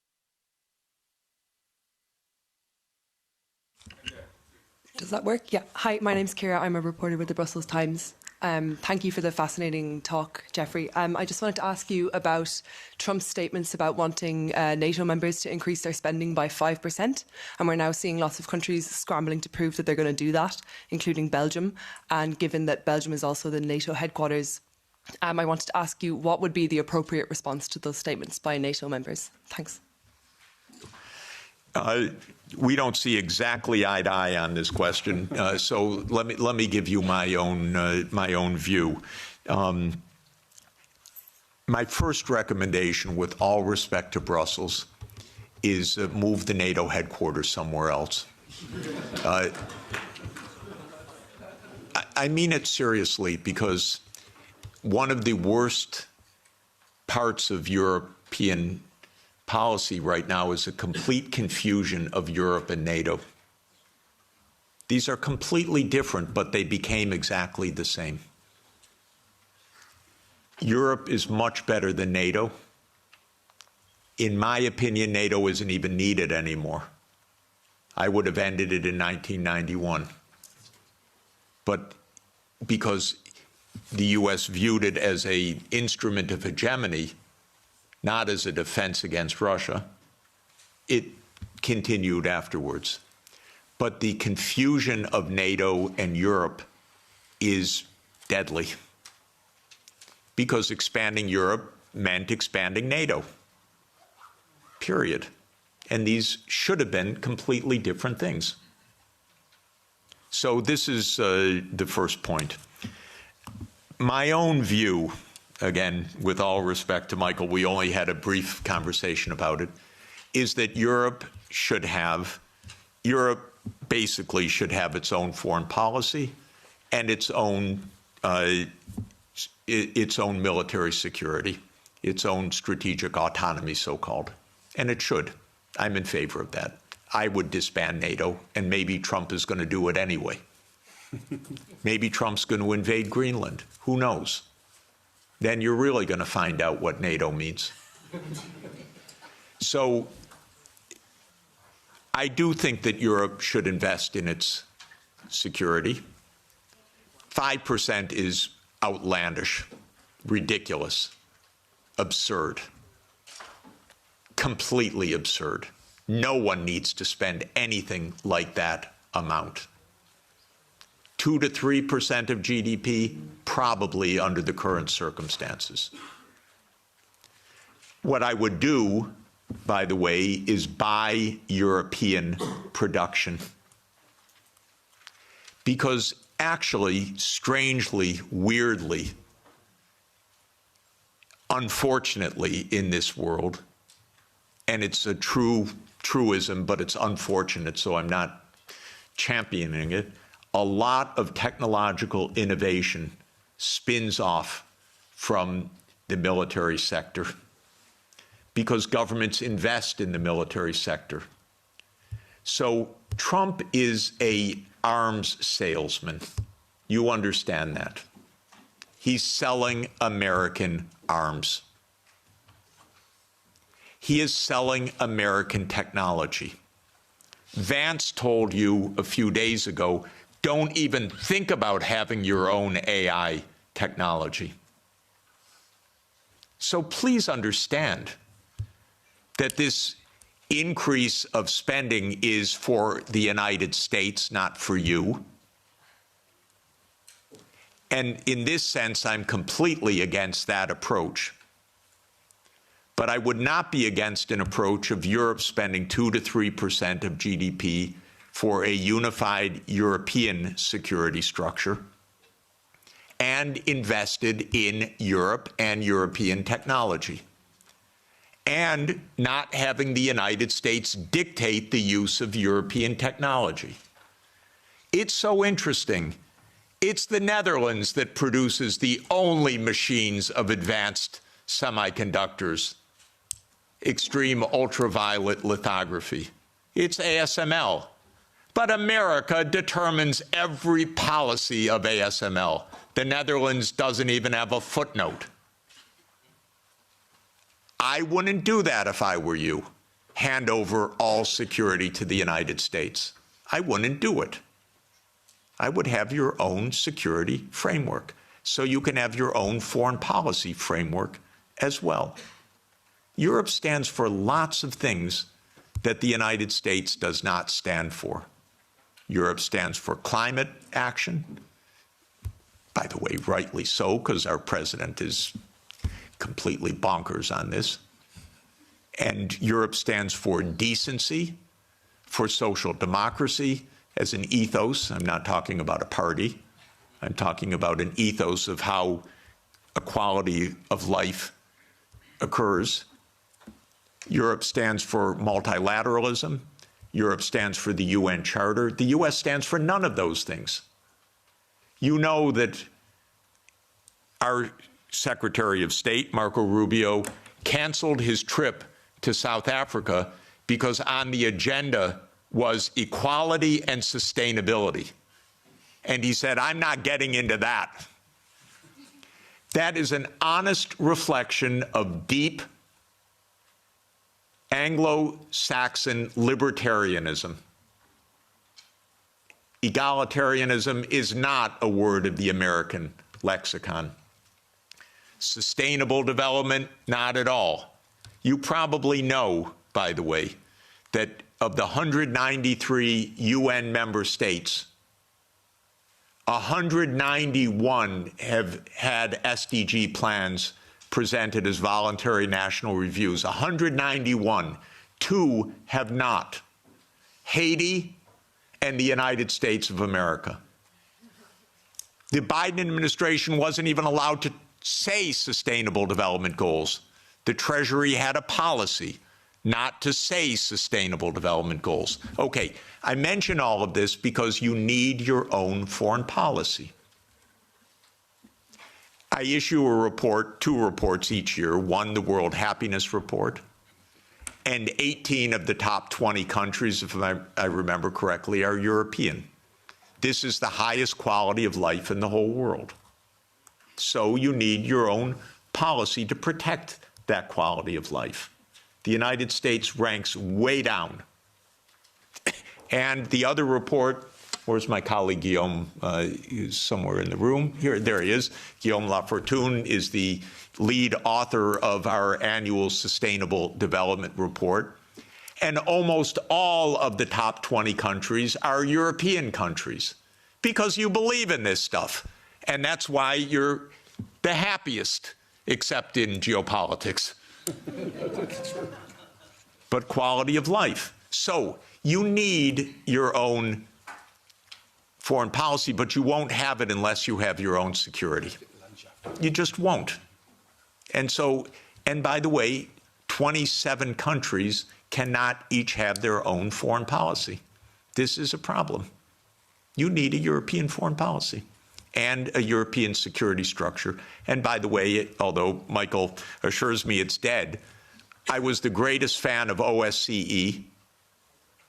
Does that work? Yeah. Hi, my name's Ciara. I'm a reporter with the Brussels Times. Thank you for the fascinating talk, Jeffrey. I just wanted to ask you about Trump's statements about wanting NATO members to increase their spending by 5%. And we're now seeing lots of countries scrambling to prove that they're going to do that, including Belgium. And given that Belgium is also the NATO headquarters, I wanted to ask you what would be the appropriate response to those statements by NATO members? Thanks. We don't see exactly eye to eye on this question, so let me give you my own view. My first recommendation, with all respect to Brussels, is move the NATO headquarters somewhere else. I mean it seriously, because one of the worst parts of European policy right now is a complete confusion of Europe and NATO. These are completely different, but they became exactly the same. Europe is much better than NATO. In my opinion, NATO isn't even needed anymore. I would have ended it in 1991. But because the U.S. viewed it as an instrument of hegemony, not as a defense against Russia, it continued afterwards. But the confusion of NATO and Europe is deadly, because expanding Europe meant expanding NATO, period. And these should have been completely different things. So this is the first point. My own view, again, with all respect to Michael, we only had a brief conversation about it, is that Europe basically should have its own foreign policy and its own military security, its own strategic autonomy, so-called. And it should. I'm in favor of that. I would disband NATO, and maybe Trump is going to do it anyway. Maybe Trump's going to invade Greenland. Who knows? Then you're really going to find out what NATO means. So I do think that Europe should invest in its security. 5% is outlandish, ridiculous, absurd, completely absurd. No one needs to spend anything like that amount. 2 to 3% of GDP, probably under the current circumstances. What I would do, by the way, is buy European production. Because actually, strangely, weirdly, unfortunately in this world, and it's a truism, but it's unfortunate, so I'm not championing it, a lot of technological innovation spins off from the military sector because governments invest in the military sector. So Trump is an arms salesman. You understand that. He's selling American arms. He is selling American technology. Vance told you a few days ago, don't even think about having your own AI technology. So please understand that this increase of spending is for the United States, not for you. And in this sense, I'm completely against that approach. But I would not be against an approach of Europe spending 2 to 3% of GDP for a unified European security structure and invested in Europe and European technology, and not having the United States dictate the use of European technology. It's so interesting. It's the Netherlands that produces the only machines of advanced semiconductors, extreme ultraviolet lithography. It's ASML. But America determines every policy of ASML. The Netherlands doesn't even have a footnote. I wouldn't do that if I were you. Hand over all security to the United States. I wouldn't do it. I would have your own security framework, so you can have your own foreign policy framework as well. Europe stands for lots of things that the United States does not stand for. Europe stands for climate action. By the way, rightly so, because our president is completely bonkers on this. And Europe stands for decency, for social democracy as an ethos. I'm not talking about a party. I'm talking about an ethos of how equality of life occurs. Europe stands for multilateralism. Europe stands for the UN Charter. The US stands for none of those things. You know that our Secretary of State, Marco Rubio, canceled his trip to South Africa because on the agenda was equality and sustainability. And he said, I'm not getting into that. That is an honest reflection of deep Anglo-Saxon libertarianism. Egalitarianism is not a word of the American lexicon. Sustainable development, not at all. You probably know, by the way, that of the 193 UN member states, 191 have had SDG plans presented as voluntary national reviews. 191. 2 have not. Haiti and the United States of America. The Biden administration wasn't even allowed to say sustainable development goals. The Treasury had a policy not to say sustainable development goals. Okay, I mention all of this because you need your own foreign policy. I issue a report, 2 reports each year, one, the World Happiness Report, and 18 of the top 20 countries, if I remember correctly, are European. This is the highest quality of life in the whole world. So you need your own policy to protect that quality of life. The United States ranks way down. And the other report, where's my colleague Guillaume? He's somewhere in the room. Here, there he is. Guillaume Lafortune is the lead author of our annual Sustainable Development Report. And almost all of the top 20 countries are European countries because you believe in this stuff. And that's why you're the happiest, except in geopolitics. But quality of life. So you need your own foreign policy, but you won't have it unless you have your own security. You just won't. And so, and by the way, 27 countries cannot each have their own foreign policy. This is a problem. You need a European foreign policy and a European security structure. And by the way, although Michael assures me it's dead, I was the greatest fan of OSCE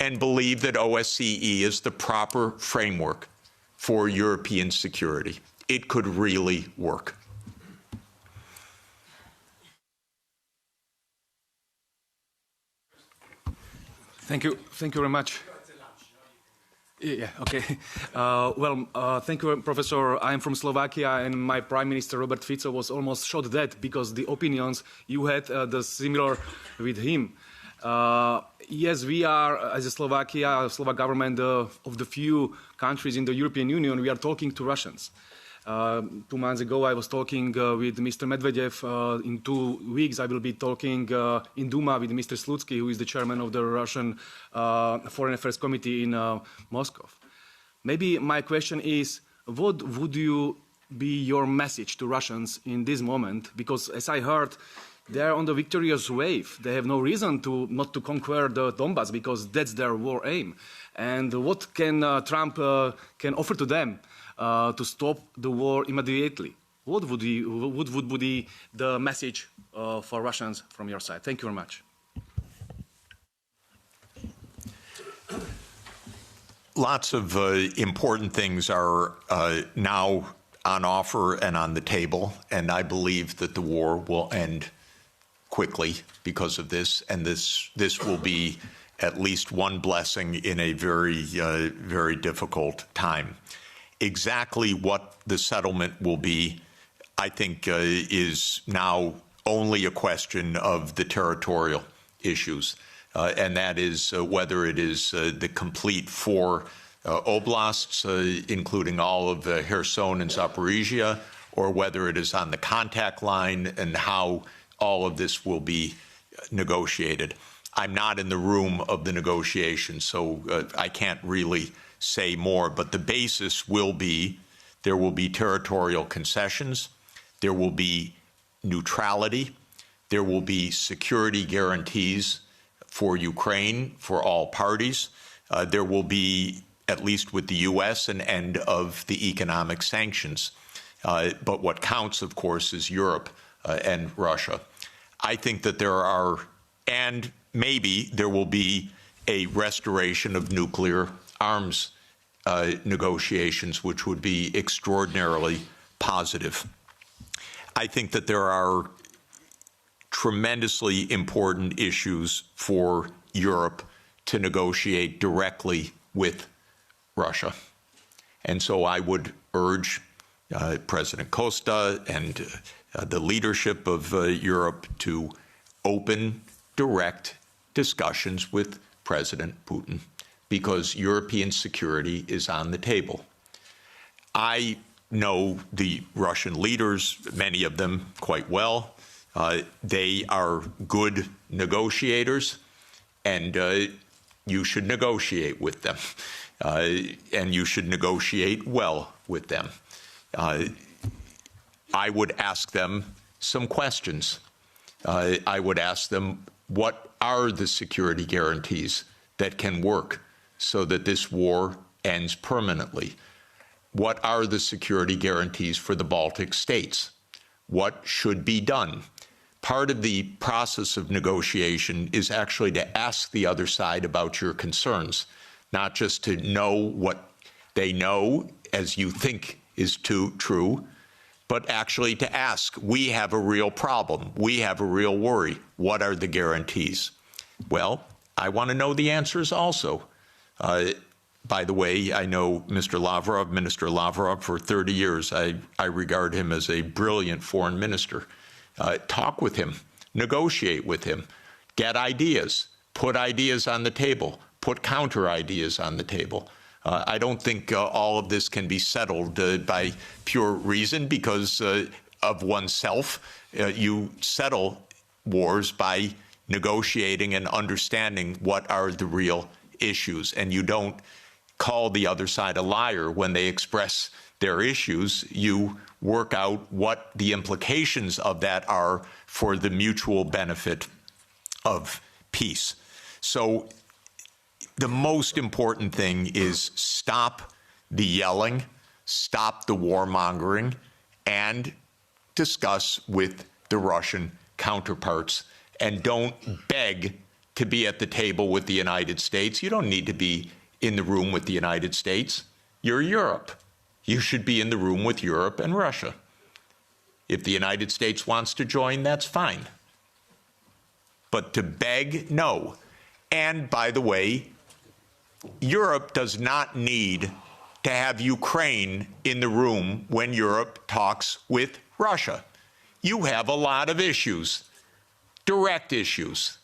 and believe that OSCE is the proper framework for European security. It could really work. Thank you very much. Yeah, okay. Thank you, Professor. I'm from Slovakia, and my Prime Minister, Robert Fico, was almost shot dead because the opinions you had the similar with him. Yes, we are, as a Slovakia, Slovak government, of the few countries in the European Union, we are talking to Russians. 2 months ago, I was talking with Mr. Medvedev. In 2 weeks, I will be talking in Duma with Mr. Slutsky, who is the chairman of the Russian Foreign Affairs Committee in Moscow. Maybe my question is, what would be your message to Russians in this moment? Because as I heard, they are on the victorious wave. They have no reason not to conquer the Donbass because that's their war aim. And what can Trump can offer to them to stop the war immediately? What would be the message for Russians from your side? Thank you very much. Lots of important things are now on offer and on the table, and I believe that the war will end quickly because of this, and this will be at least one blessing in a very, very difficult time. Exactly what the settlement will be, I think, is now only a question of the territorial issues, and that is whether it is the complete 4 oblasts, including all of Kherson and Zaporizhia, or whether it is on the contact line and how all of this will be negotiated. I'm not in the room of the negotiations, so I can't really say more, but the basis will be there will be territorial concessions, there will be neutrality, there will be security guarantees for Ukraine, for all parties. There will be, at least with the U.S., an end of the economic sanctions. But what counts, of course, is Europe and Russia. I think that there are, and maybe there will be a restoration of nuclear arms negotiations, which would be extraordinarily positive. I think that there are tremendously important issues for Europe to negotiate directly with Russia. And so I would urge President Costa and the leadership of Europe to open direct discussions with President Putin, because European security is on the table. I know the Russian leaders, many of them quite well. They are good negotiators, and you should negotiate with them, and you should negotiate well with them. I would ask them some questions. I would ask them, what are the security guarantees that can work so that this war ends permanently? What are the security guarantees for the Baltic states? What should be done? Part of the process of negotiation is actually to ask the other side about your concerns, not just to know what they know as you think is true, but actually to ask, we have a real problem, we have a real worry, what are the guarantees? Well, I want to know the answers also. By the way, I know Mr. Lavrov, Minister Lavrov, for 30 years. I regard him as a brilliant foreign minister. Talk with him, negotiate with him, get ideas, put ideas on the table, put counter ideas on the table. I don't think all of this can be settled by pure reason because of oneself. You settle wars by negotiating and understanding what are the real issues, and you don't call the other side a liar when they express their issues. You work out what the implications of that are for the mutual benefit of peace. So the most important thing is stop the yelling, stop the warmongering, and discuss with the Russian counterparts. And don't beg to be at the table with the United States. You don't need to be in the room with the United States. You're Europe. You should be in the room with Europe and Russia. If the United States wants to join, that's fine. But to beg, no. And by the way, Europe does not need to have Ukraine in the room when Europe talks with Russia. You have a lot of issues, direct issues.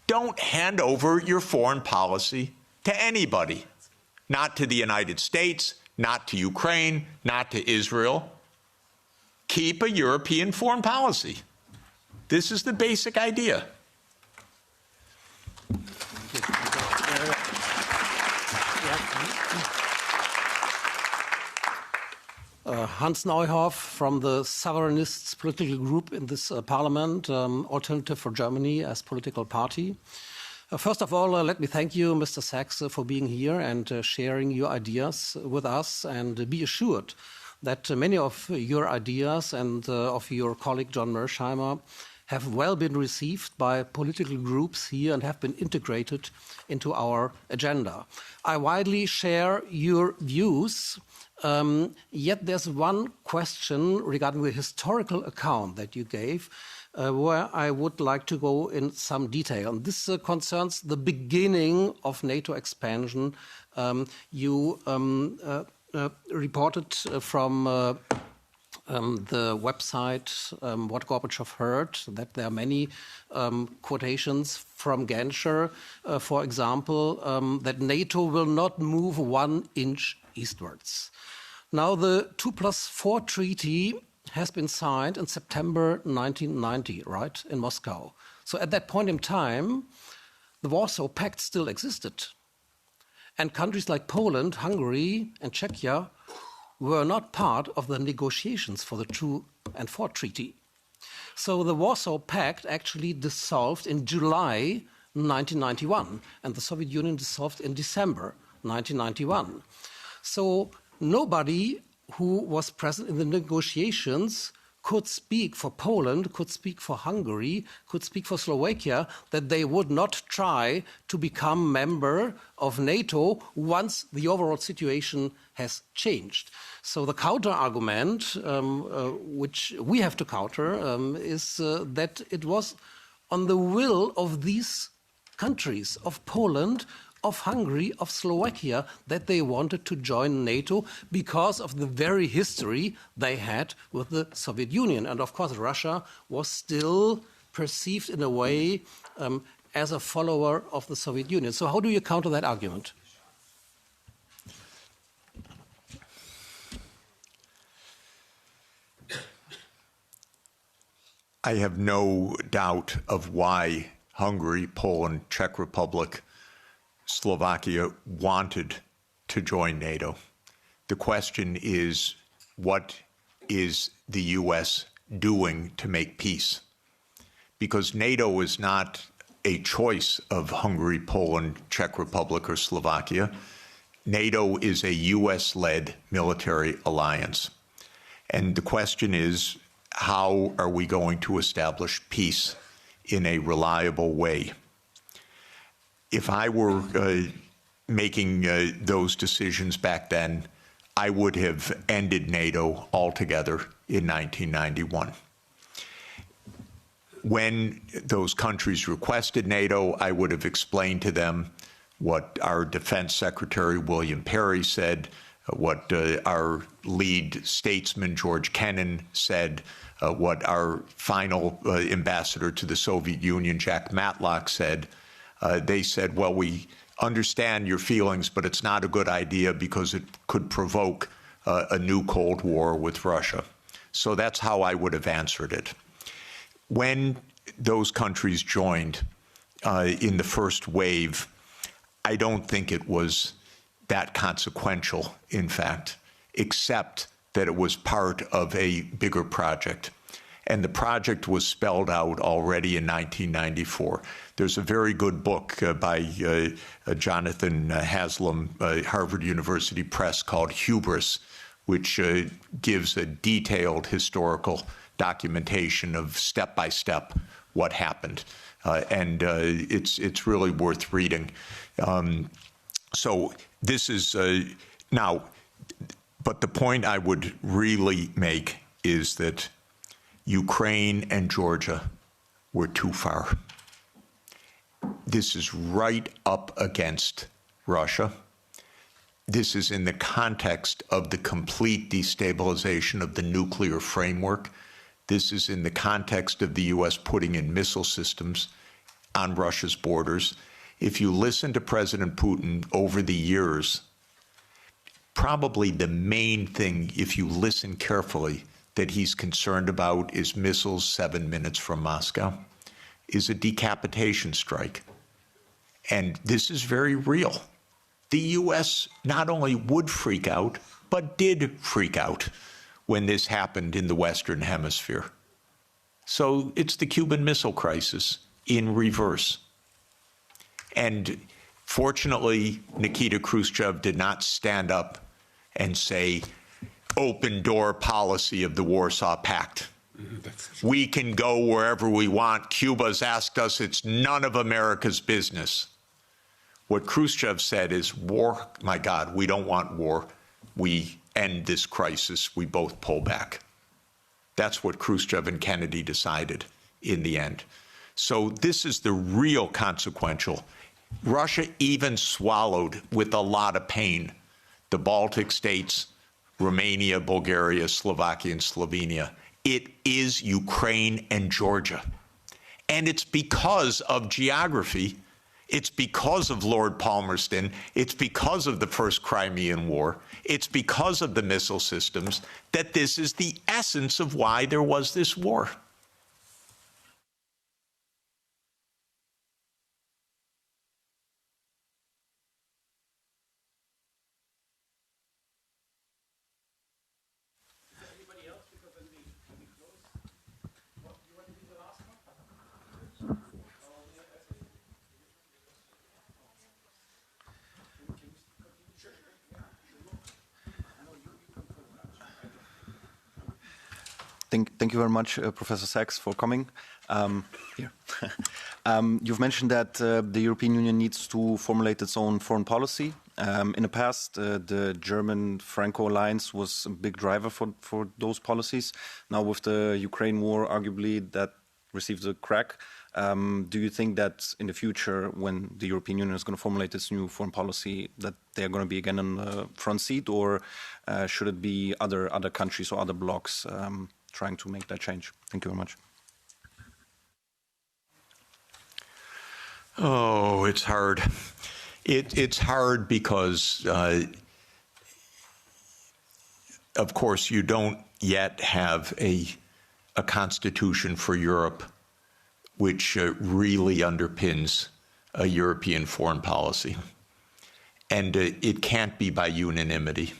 Don't hand over your foreign policy to anybody, not to the United States, not to Ukraine, not to Israel. Keep a European foreign policy. This is the basic idea. Hans Neuhoff from the Sovereignists political group in this parliament, Alternative for Germany as political party. First of all, let me thank you, Mr. Sachs, for being here and sharing your ideas with us, and be assured that many of your ideas and of your colleague John Mersheimer have well been received by political groups here and have been integrated into our agenda. I widely share your views, yet there's one question regarding the historical account that you gave where I would like to go in some detail. And this concerns the beginning of NATO expansion. You reported from the website What Gorbachev Heard that there are many quotations from Genscher, for example, that NATO will not move 1 inch eastwards. Now, the 2+4 treaty has been signed in September 1990, right, in Moscow. So at that point in time, the Warsaw Pact still existed. And countries like Poland, Hungary, and Czechia were not part of the negotiations for the 2 and 4 treaty. So the Warsaw Pact actually dissolved in July 1991, and the Soviet Union dissolved in December 1991. So nobody who was present in the negotiations could speak for Poland, could speak for Hungary, could speak for Slovakia, that they would not try to become member of NATO once the overall situation has changed. So the counter-argument, which we have to counter, is that it was on the will of these countries, of Poland, of Hungary, of Slovakia, that they wanted to join NATO because of the very history they had with the Soviet Union. And of course, Russia was still perceived in a way as a follower of the Soviet Union. So how do you counter that argument? I have no doubt of why Hungary, Poland, Czech Republic, Slovakia wanted to join NATO. The question is, what is the U.S. doing to make peace? Because NATO is not a choice of Hungary, Poland, Czech Republic, or Slovakia. NATO is a U.S.-led military alliance. And the question is, how are we going to establish peace in a reliable way? If I were making those decisions back then, I would have ended NATO altogether in 1991. When those countries requested NATO, I would have explained to them what our Defense Secretary William Perry said, what our lead statesman George Kennan said, what our final ambassador to the Soviet Union, Jack Matlock, said. They said, well, we understand your feelings, but it's not a good idea because it could provoke a new Cold War with Russia. So that's how I would have answered it. When those countries joined in the first wave, I don't think it was that consequential, in fact, except that it was part of a bigger project. And the project was spelled out already in 1994. There's a very good book by Jonathan Haslam, Harvard University Press, called Hubris, which gives a detailed historical documentation of step-by-step what happened. And it's really worth reading. So this is now, but the point I would really make is that Ukraine and Georgia were too far. This is right up against Russia. This is in the context of the complete destabilization of the nuclear framework. This is in the context of the U.S. putting in missile systems on Russia's borders. If you listen to President Putin over the years, probably the main thing, if you listen carefully, that he's concerned about is missiles 7 minutes from Moscow, is a decapitation strike. And this is very real. The U.S. not only would freak out, but did freak out when this happened in the Western Hemisphere. So it's the Cuban Missile Crisis in reverse. And fortunately, Nikita Khrushchev did not stand up and say, open door policy of the Warsaw Pact. We can go wherever we want. Cuba's asked us, it's none of America's business. What Khrushchev said is, war, my God, we don't want war. We end this crisis. We both pull back. That's what Khrushchev and Kennedy decided in the end. So this is the real consequential. Russia even swallowed, with a lot of pain, the Baltic states, Romania, Bulgaria, Slovakia, and Slovenia. It is Ukraine and Georgia. And it's because of geography. It's because of Lord Palmerston. It's because of the First Crimean War. It's because of the missile systems that this is the essence of why there was this war. Thank you very much, Professor Sachs, for coming. You've mentioned that the European Union needs to formulate its own foreign policy. In the past, the German-Franco alliance was a big driver for those policies. Now, with the Ukraine war, arguably that received a crack. Do you think that in the future, when the European Union is going to formulate its new foreign policy, that they're going to be again on the front seat, or should it be other countries or other blocs trying to make that change? Thank you very much. Oh, it's hard. It's hard because, of course, you don't yet have a a constitution for Europe which really underpins a European foreign policy. And it can't be by unanimity.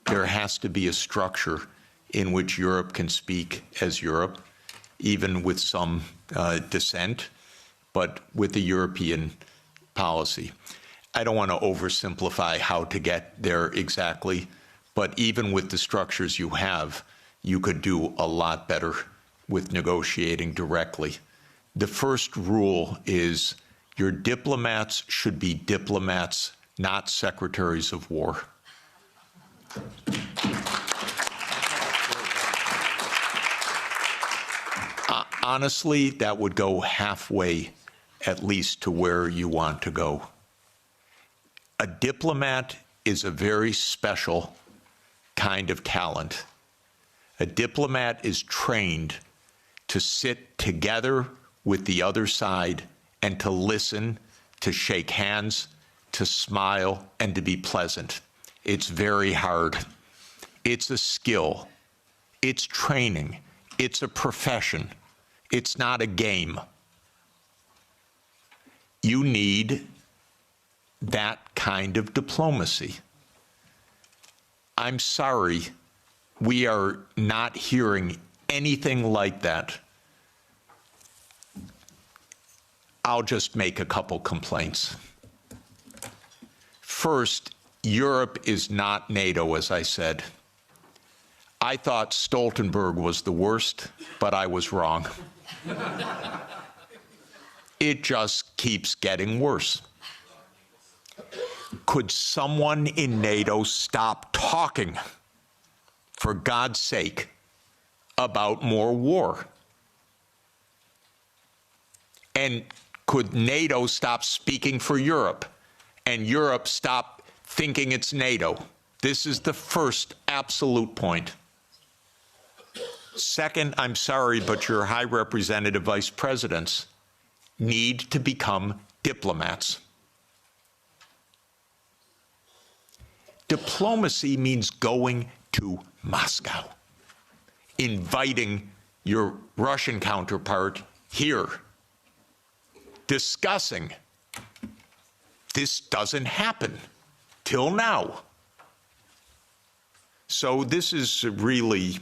There has to be a structure in which Europe can speak as Europe, even with some dissent, but with a European policy. I don't want to oversimplify how to get there exactly, but even with the structures you have, you could do a lot better with negotiating directly. The first rule is your diplomats should be diplomats, not secretaries of war. Honestly, that would go halfway, at least, to where you want to go. A diplomat is a very special kind of talent. A diplomat is trained to sit together with the other side and to listen, to shake hands, to smile, and to be pleasant. It's very hard. It's a skill. It's training. It's a profession. It's not a game. You need that kind of diplomacy. I'm sorry, we are not hearing anything like that. I'll just make a couple complaints. First, Europe is not NATO, as I said. I thought Stoltenberg was the worst, but I was wrong. It just keeps getting worse. Could someone in NATO stop talking, for God's sake, about more war? And could NATO stop speaking for Europe, and Europe stop thinking it's NATO? This is the first absolute point. Second, I'm sorry, but your High Representative Vice Presidents need to become diplomats. Diplomacy means going to Moscow, inviting your Russian counterpart here, discussing. This doesn't happen till now. So this is really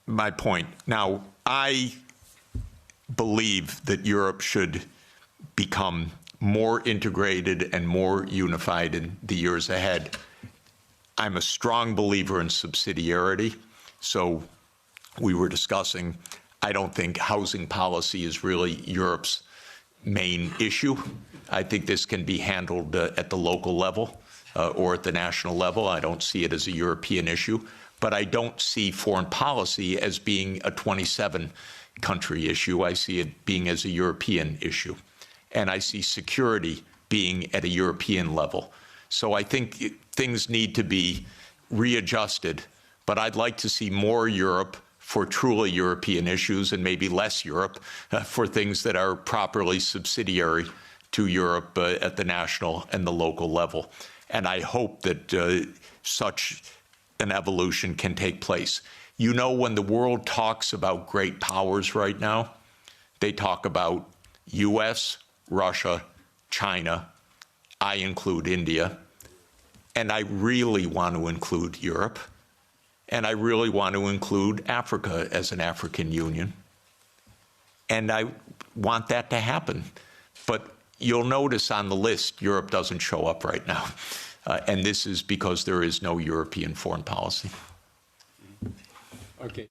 my point. Now, I believe that Europe should become more integrated and more unified in the years ahead. I'm a strong believer in subsidiarity. So we were discussing, I don't think housing policy is really Europe's main issue. I think this can be handled at the local level or at the national level. I don't see it as a European issue, but I don't see foreign policy as being a 27-country issue. I see it being as a European issue. And I see security being at a European level. So I think things need to be readjusted, but I'd like to see more Europe for truly European issues and maybe less Europe for things that are properly subsidiary to Europe at the national and the local level. And I hope that such an evolution can take place. You know, when the world talks about great powers right now, they talk about US, Russia, China, I include India, and I really want to include Europe, and I really want to include Africa as an African Union, and I want that to happen. But you'll notice on the list, Europe doesn't show up right now, and this is because there is no European foreign policy. Okay.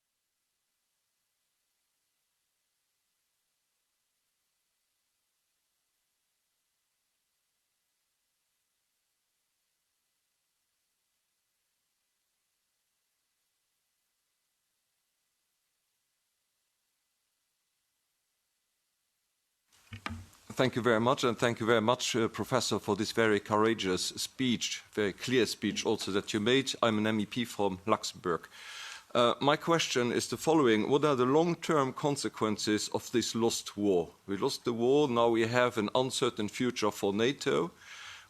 Thank you very much, and thank you very much, Professor, for this very courageous speech, very clear speech also that you made. I'm an MEP from Luxembourg. My question is the following. What are the long-term consequences of this lost war? We lost the war, now we have an uncertain future for NATO.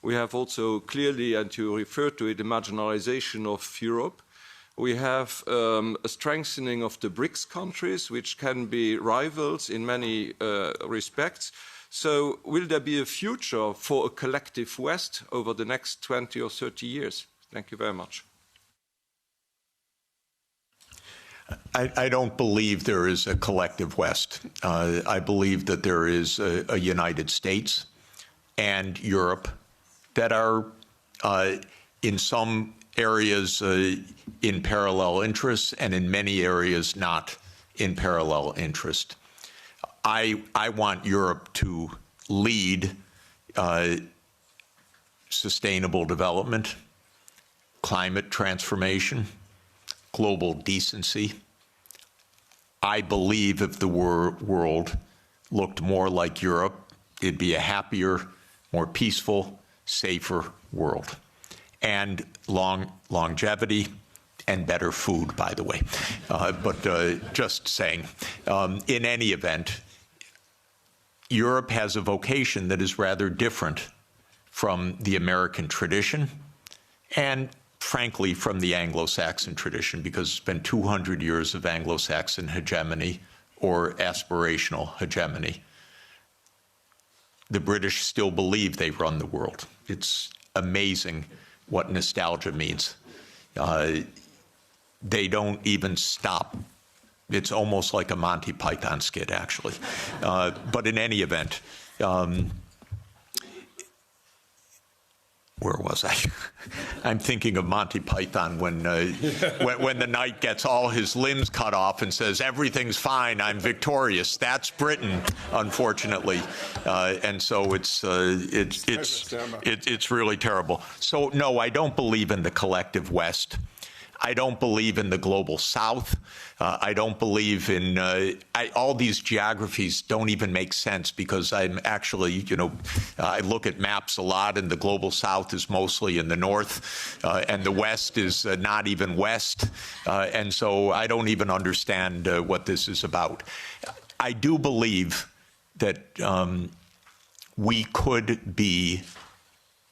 We have also clearly, and you referred to it, the marginalization of Europe. We have a strengthening of the BRICS countries, which can be rivals in many respects. So will there be a future for a collective West over the next 20 or 30 years? Thank you very much. I don't believe there is a collective West. I believe that there is a United States and Europe that are in some areas in parallel interests and in many areas not in parallel interest. I want Europe to lead sustainable development, climate transformation, global decency. I believe if the world looked more like Europe, it'd be a happier, more peaceful, safer world. And longevity and better food, by the way. But just saying, in any event, Europe has a vocation that is rather different from the American tradition and, frankly, from the Anglo-Saxon tradition, because it's been 200 years of Anglo-Saxon hegemony or aspirational hegemony. The British still believe they run the world. It's amazing what nostalgia means. They don't even stop. It's almost like a Monty Python skit, actually. But in any event, where was I? I'm thinking of Monty Python when the knight gets all his limbs cut off and says, "Everything's fine, I'm victorious." That's Britain, unfortunately, and so it's really terrible. So no, I don't believe in the collective West. I don't believe in the global South. I don't believe in all these geographies don't even make sense because I'm actually, I look at maps a lot and the global South is mostly in the north and the West is not even west. And so I don't even understand what this is about. I do believe that we could be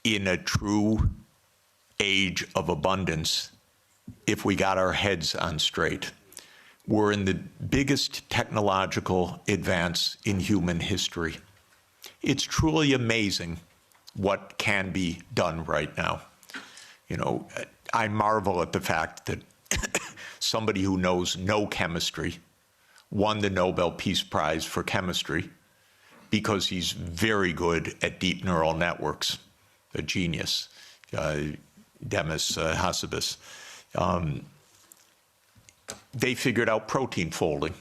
in a true age of abundance if we got our heads on straight. We're in the biggest technological advance in human history. It's truly amazing what can be done right now. I marvel at the fact that somebody who knows no chemistry won the Nobel Peace Prize for chemistry because he's very good at deep neural networks, a genius, Demis Hassabis. They figured out protein folding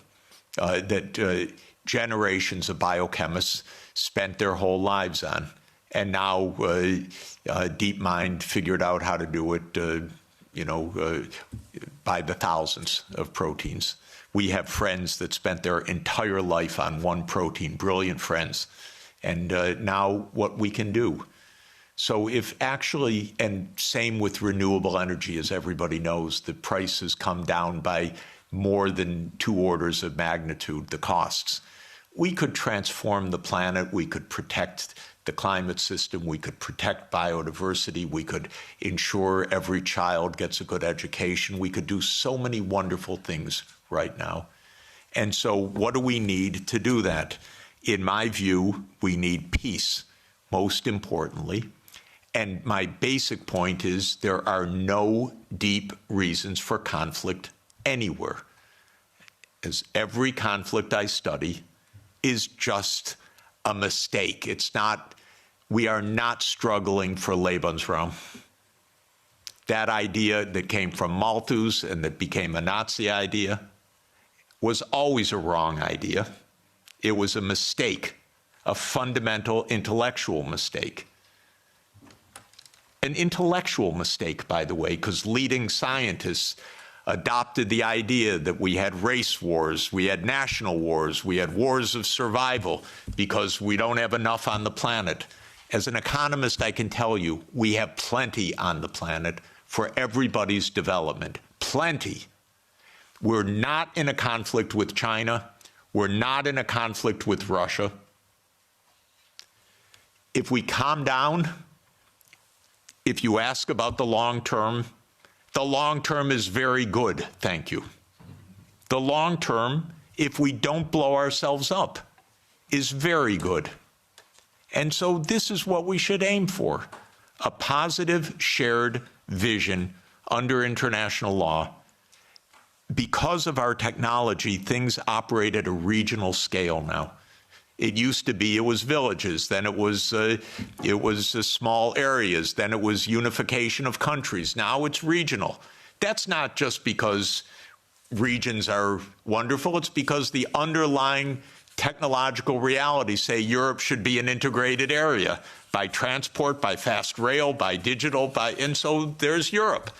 that generations of biochemists spent their whole lives on. And now DeepMind figured out how to do it, by the thousands of proteins. We have friends that spent their entire life on one protein, brilliant friends. And now what we can do. So if actually, and same with renewable energy, as everybody knows, the price has come down by more than 2 orders of magnitude, the costs. We could transform the planet, we could protect the climate system, we could protect biodiversity, we could ensure every child gets a good education, we could do so many wonderful things right now. And so what do we need to do that? In my view, we need peace, most importantly. And my basic point is there are no deep reasons for conflict anywhere. As every conflict I study is just a mistake. It's not, we are not struggling for Lebensraum. That idea that came from Malthus and that became a Nazi idea was always a wrong idea. It was a mistake, a fundamental intellectual mistake. An intellectual mistake, by the way, because leading scientists adopted the idea that we had race wars, we had national wars, we had wars of survival because we don't have enough on the planet. As an economist, I can tell you, we have plenty on the planet for everybody's development. Plenty. We're not in a conflict with China. We're not in a conflict with Russia. If we calm down, if you ask about the long term, The long term is very good, thank you. The long term, if we don't blow ourselves up, is very good. And so this is what we should aim for, a positive shared vision under international law. Because of our technology, things operate at a regional scale now. It used to be it was villages, then it was small areas, then it was unification of countries. Now it's regional. That's not just because regions are wonderful, it's because the underlying technological realities say Europe should be an integrated area by transport, by fast rail, by digital, and so there's Europe.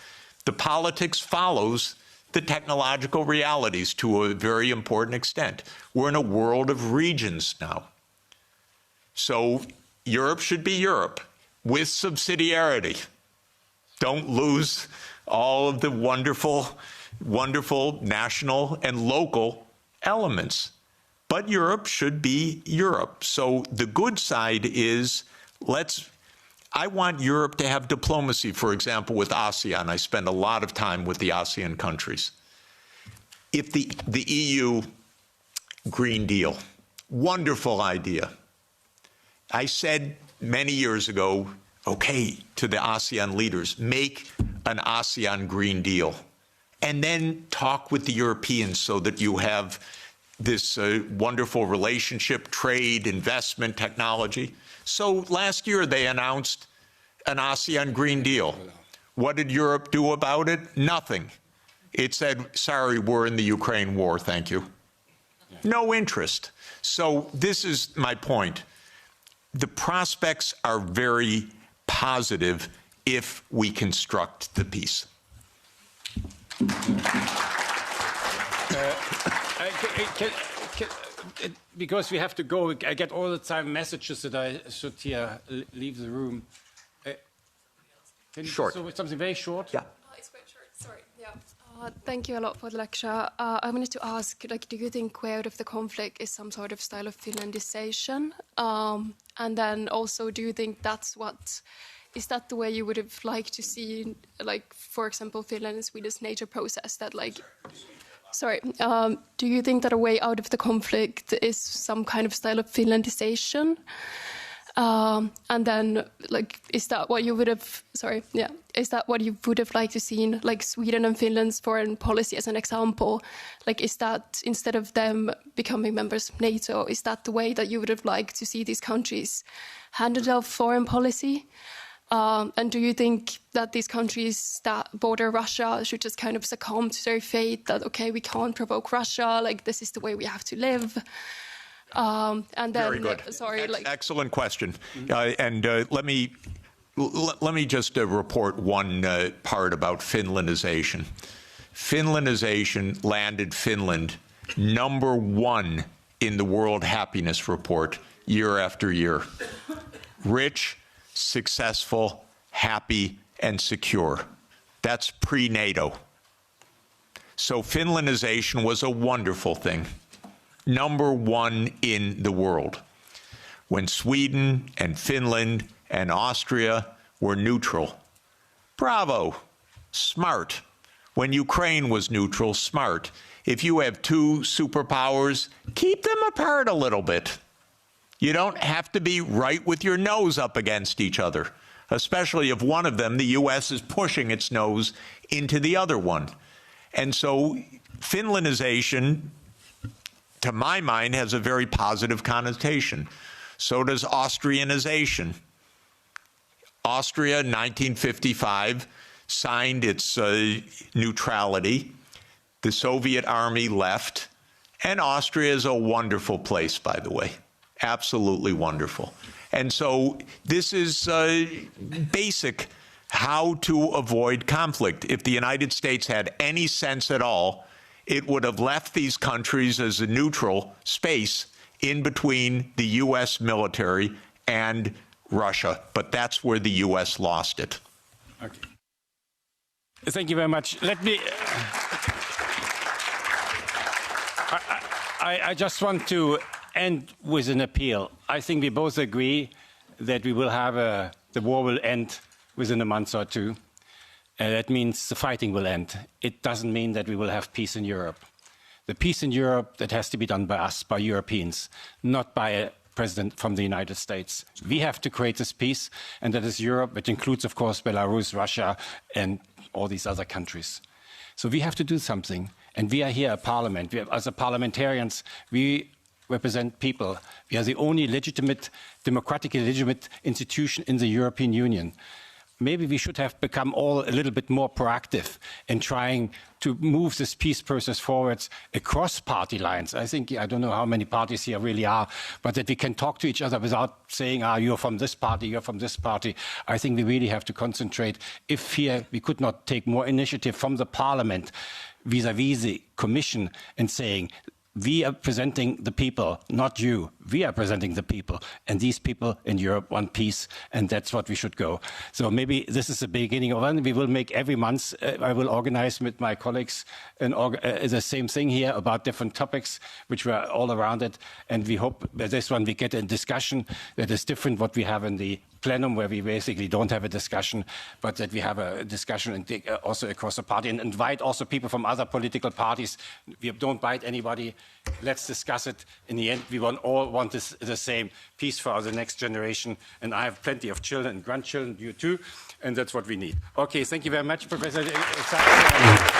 The politics follows the technological realities to a very important extent. We're in a world of regions now. So Europe should be Europe with subsidiarity. Don't lose all of the wonderful, wonderful national and local elements. But Europe should be Europe. So the good side is I want Europe to have diplomacy, for example, with ASEAN. I spend a lot of time with the ASEAN countries. If the EU Green Deal, wonderful idea. I said many years ago, okay, to the ASEAN leaders, make an ASEAN Green Deal, and then talk with the Europeans so that you have this wonderful relationship, trade, investment, technology. So last year they announced an ASEAN Green Deal. What did Europe do about it? Nothing. It said, sorry, we're in the Ukraine war, thank you. No interest. So this is my point. The prospects are very positive if we construct the peace. Because we have to go, I get all the time messages that I should leave the room. Short. So something very short? Yeah. It's quite short, sorry. Yeah. Thank you a lot for the lecture. I wanted to ask, do you think way out of the conflict is some sort of style of Finlandization? And then also, do you think is that the way you would have liked to see, for example, Finland and Sweden's NATO process that do you think that a way out of the conflict is some kind of style of Finlandization? And then, is that what you would have? Is that what you would have liked to see, Sweden and Finland's foreign policy as an example? Is that instead of them becoming members of NATO, is that the way that you would have liked to see these countries handle their foreign policy? And do you think that these countries that border Russia should just kind of succumb to their fate? That okay, we can't provoke Russia. This is the way we have to live. And then, very good. Excellent question. And let me just report one part about Finlandization. Finlandization landed Finland #1 in the World Happiness Report year after year. Rich, successful, happy, and secure. That's pre-NATO. So Finlandization was a wonderful thing. #1 in the world. When Sweden and Finland and Austria were neutral, bravo, smart. When Ukraine was neutral, smart. If you have two superpowers, keep them apart a little bit. You don't have to be right with your nose up against each other, especially if one of them, the US, is pushing its nose into the other one. And so Finlandization, to my mind, has a very positive connotation. So does Austrianization. Austria, 1955, signed its neutrality. The Soviet army left. And Austria is a wonderful place, by the way. Absolutely wonderful. And so this is basic how to avoid conflict. If the United States had any sense at all, it would have left these countries as a neutral space in between the U.S. military and Russia. But that's where the U.S. lost it. Okay. Thank you very much. Let me... I just want to end with an appeal. I think we both agree that we will have the war will end within a month or two. that means the fighting will end. It doesn't mean that we will have peace in Europe. The peace in Europe, that has to be done by us, by Europeans, not by a president from the United States. We have to create this peace, and that is Europe, which includes, of course, Belarus, Russia, and all these other countries. So we have to do something. And we are here a parliament. As parliamentarians, we represent people. We are the only legitimate, democratically legitimate institution in the European Union. Maybe we should have become all a little bit more proactive in trying to move this peace process forwards across party lines. I think, I don't know how many parties here really are, but that we can talk to each other without saying, you're from this party, you're from this party. I think we really have to concentrate. If here we could not take more initiative from the parliament vis-à-vis the commission and saying, we are presenting the people, not you. We are presenting the people. And these people in Europe want peace, and that's what we should go. So maybe this is the beginning of it. We will make every month, I will organize with my colleagues the same thing here about different topics, which were all around it. And we hope that this one we get a discussion that is different what we have in the plenum, where we basically don't have a discussion, but that we have a discussion and also across the party, and invite also people from other political parties. We don't bite anybody. Let's discuss it. In the end, we all want the same peace for the next generation. And I have plenty of children and grandchildren, you too, and that's what we need. Okay, thank you very much, Professor Sachs.